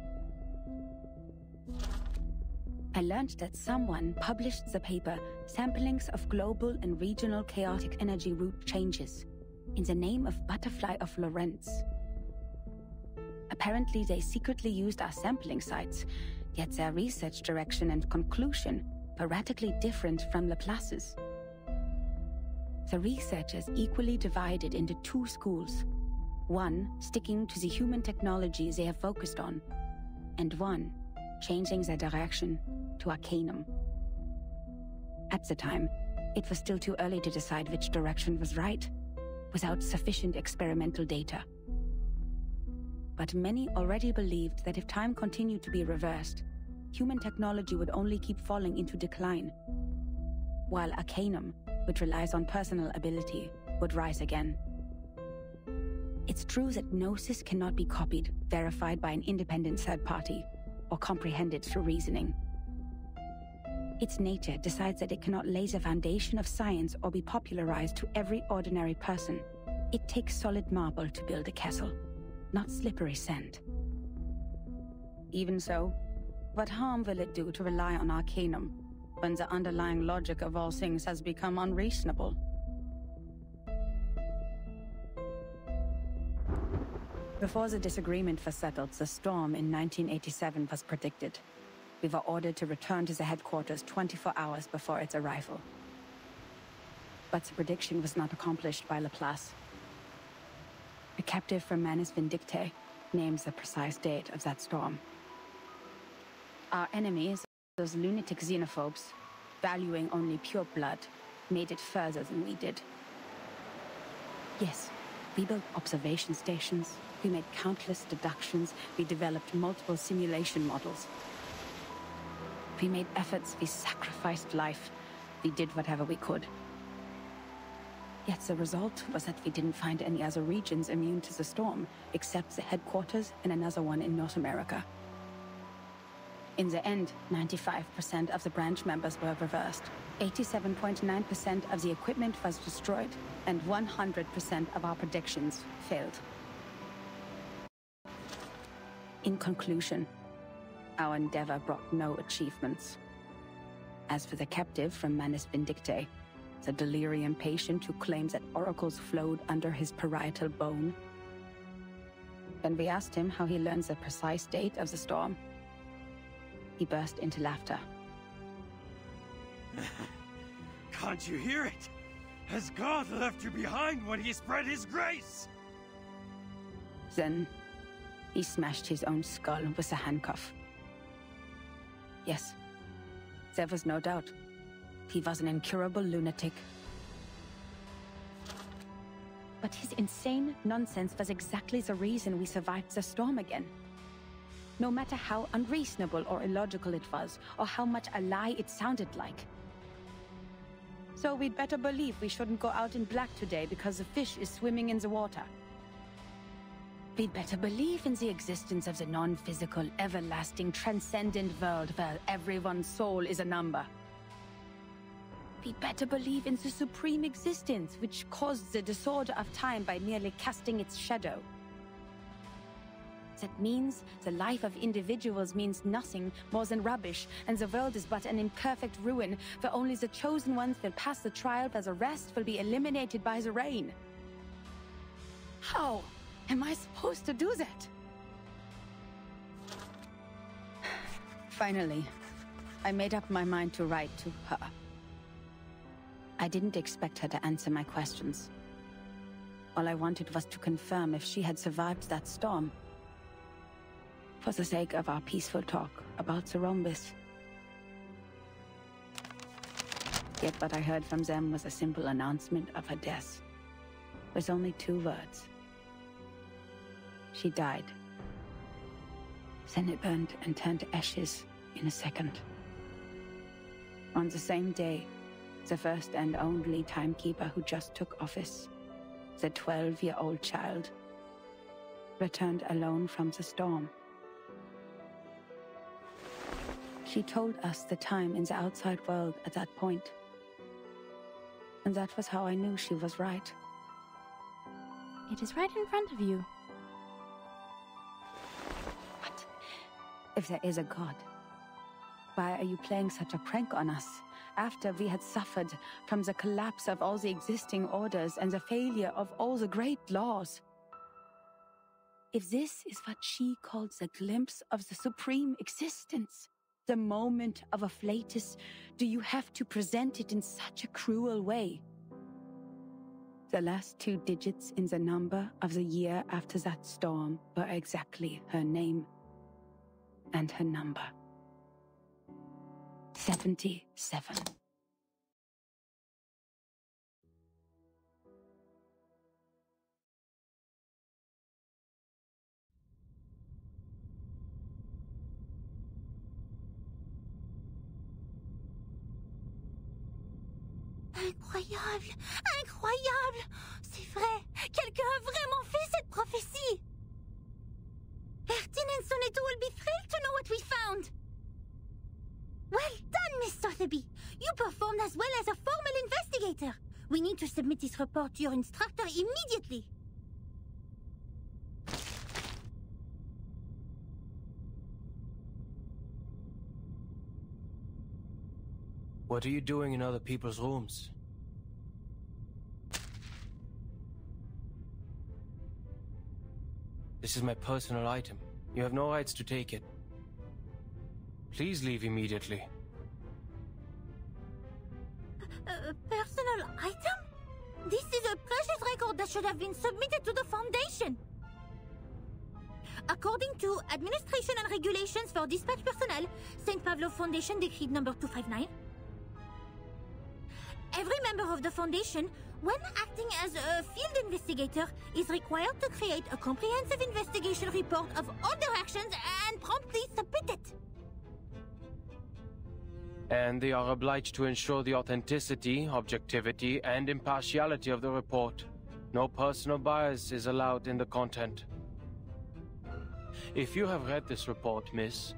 I learned that someone published the paper Samplings of Global and Regional Chaotic Energy Route Changes in the name of Butterfly of Lorentz. Apparently they secretly used our sampling sites, yet their research direction and conclusion were radically different from Laplace's. The researchers equally divided into two schools, one sticking to the human technology they have focused on, and one changing their direction to Arcanum. At the time, it was still too early to decide which direction was right, without sufficient experimental data. But many already believed that if time continued to be reversed, human technology would only keep falling into decline, while Arcanum, which relies on personal ability, would rise again. It's true that Gnosis cannot be copied, verified by an independent third party, or comprehended through reasoning. Its nature decides that it cannot lay the foundation of science or be popularized to every ordinary person. It takes solid marble to build a castle, not slippery sand. Even so, what harm will it do to rely on Arcanum, when the underlying logic of all things has become unreasonable? Before the disagreement was settled, the storm in 1987 was predicted. We were ordered to return to the headquarters 24 hours before its arrival. But the prediction was not accomplished by Laplace. A captive from Manus Vindictae names the precise date of that storm. Our enemies, those lunatic xenophobes, valuing only pure blood, made it further than we did. Yes, we built observation stations, we made countless deductions, we developed multiple simulation models. We made efforts, we sacrificed life, we did whatever we could. Yet the result was that we didn't find any other regions immune to the storm, except the headquarters and another one in North America. In the end, 95% of the branch members were reversed, 87.9% of the equipment was destroyed, and 100% of our predictions failed. In conclusion, our endeavor brought no achievements. As for the captive from Manus Vindictae, the delirium patient who claims that oracles flowed under his parietal bone, when we asked him how he learns the precise date of the storm, he burst into laughter. Can't you hear it? Has God left you behind when he spread his grace? Then, he smashed his own skull with a handcuff. Yes, there was no doubt. He was an incurable lunatic. But his insane nonsense was exactly the reason we survived the storm again. No matter how unreasonable or illogical it was, or how much a lie it sounded like. So we'd better believe we shouldn't go out in black today because the fish is swimming in the water. We'd better believe in the existence of the non-physical, everlasting, transcendent world where everyone's soul is a number. We'd better believe in the supreme existence which caused the disorder of time by merely casting its shadow. That means the life of individuals means nothing more than rubbish, and the world is but an imperfect ruin, where only the chosen ones will pass the trial, where the rest will be eliminated by the rain. How am I supposed to do that? Finally, I made up my mind to write to her. I didn't expect her to answer my questions. All I wanted was to confirm if she had survived that storm. For the sake of our peaceful talk about the rhombus. Yet what I heard from them was a simple announcement of her death, with only 2 words. She died. Then it burned and turned to ashes in a second. On the same day, the first and only timekeeper who just took office, the 12-year-old child, returned alone from the storm. She told us the time in the outside world at that point. And that was how I knew she was right. It is right in front of you. What if there is a god? Why are you playing such a prank on us, after we had suffered from the collapse of all the existing orders and the failure of all the great laws? If this is what she calls a glimpse of the supreme existence, the moment of a flatus, do you have to present it in such a cruel way? The last 2 digits in the number of the year after that storm were exactly her name and her number. 77. Incroyable! Incroyable! C'est vrai! Quelqu'un a vraiment fait cette prophétie! Ertin and Soneto will be thrilled to know what we found! Well done, Miss Sotheby! You performed as well as a formal investigator! We need to submit this report to your instructor immediately! What are you doing in other people's rooms? This is my personal item. You have no rights to take it. Please leave immediately. A personal item? This is a precious record that should have been submitted to the Foundation. According to Administration and Regulations for Dispatch Personnel, St. Pavlov Foundation Decree number 259, every member of the Foundation, when acting as a field investigator, is required to create a comprehensive investigation report of all their actions and promptly submit it. And they are obliged to ensure the authenticity, objectivity, and impartiality of the report. No personal bias is allowed in the content. If you have read this report, miss,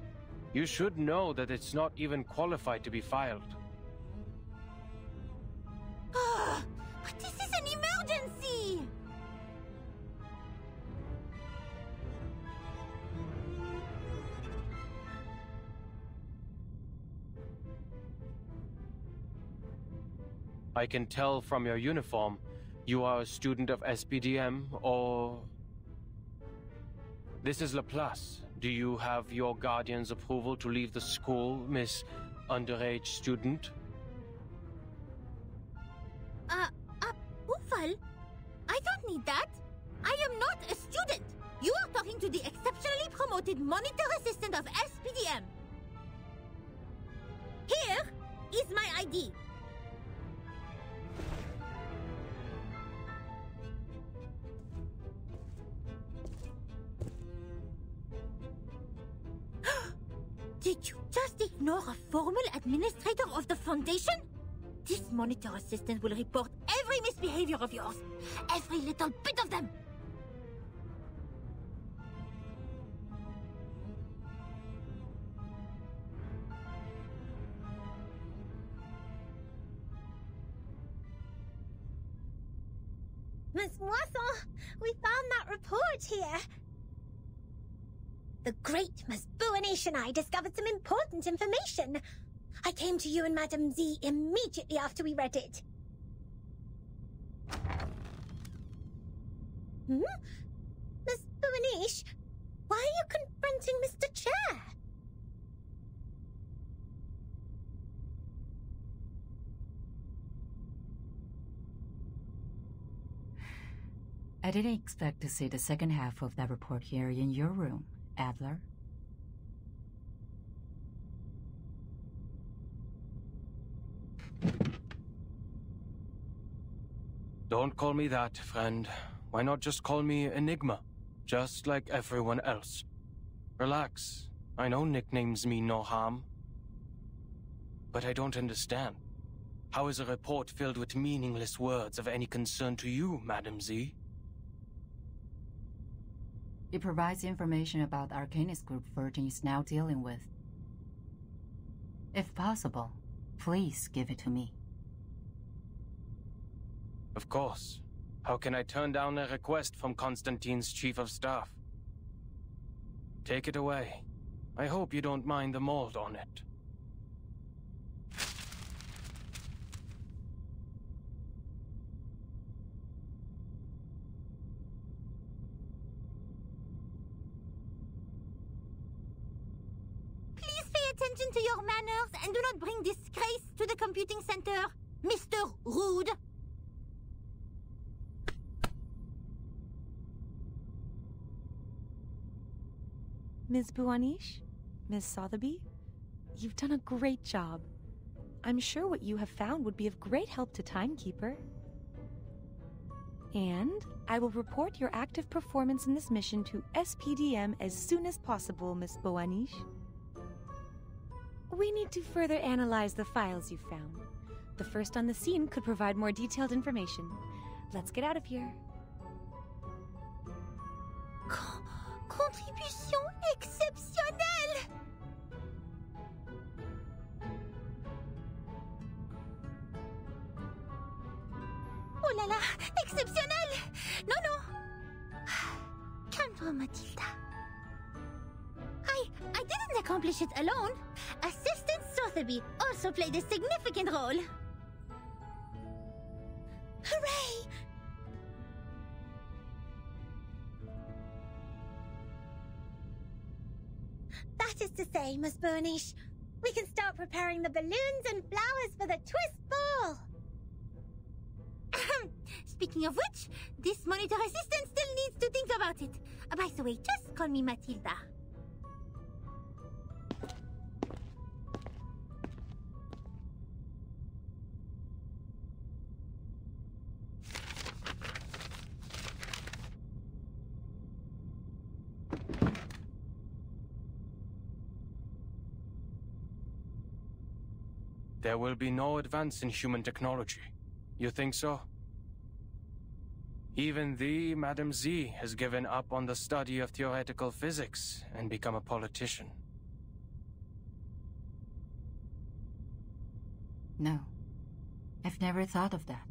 you should know that it's not even qualified to be filed. But this is an emergency! I can tell from your uniform, you are a student of SPDM, or... This is Laplace. Do you have your guardian's approval to leave the school, Miss Underage Student? Ufal? I don't need that. I am not a student. You are talking to the exceptionally promoted monitor assistant of SPDM. Here is my ID. Did you just ignore a formal administrator of the Foundation? This monitor assistant will report every misbehavior of yours. Every little bit of them. Miss Moisson, we found that report here. The great Masbuanish and I discovered some important information. I came to you and Madame Z immediately after we read it. Masbuanish, why are you confronting Mr. Chair? I didn't expect to see the second half of that report here in your room, Adler. Don't call me that, friend. Why not just call me Enigma? Just like everyone else. Relax. I know nicknames mean no harm. But I don't understand. How is a report filled with meaningless words of any concern to you, Madam Z? It provides information about the Arcanist group Virgin is now dealing with. If possible, please give it to me. Of course. How can I turn down a request from Constantine's Chief of Staff? Take it away. I hope you don't mind the mold on it. Please pay attention to your manners and do not bring disgrace to the computing center, Mr. Rude. Ms. Buanish? Ms. Sotheby? You've done a great job. I'm sure what you have found would be of great help to Timekeeper. And I will report your active performance in this mission to SPDM as soon as possible, Ms. Buanish. We need to further analyze the files you found. The first on the scene could provide more detailed information. Let's get out of here. Contribution exceptionnelle! Oh là là, exceptionnel! Non, non! Calme-toi, Mathilda. I didn't accomplish it alone. Assistant Sotheby also played a significant role. Hooray! That is to say, Miss Burnish, we can start preparing the balloons and flowers for the twist ball. Speaking of which, this monitor assistant still needs to think about it. By the way, just call me Mathilda. There will be no advance in human technology. You think so? Even the Madame Z has given up on the study of theoretical physics and become a politician. No. I've never thought of that.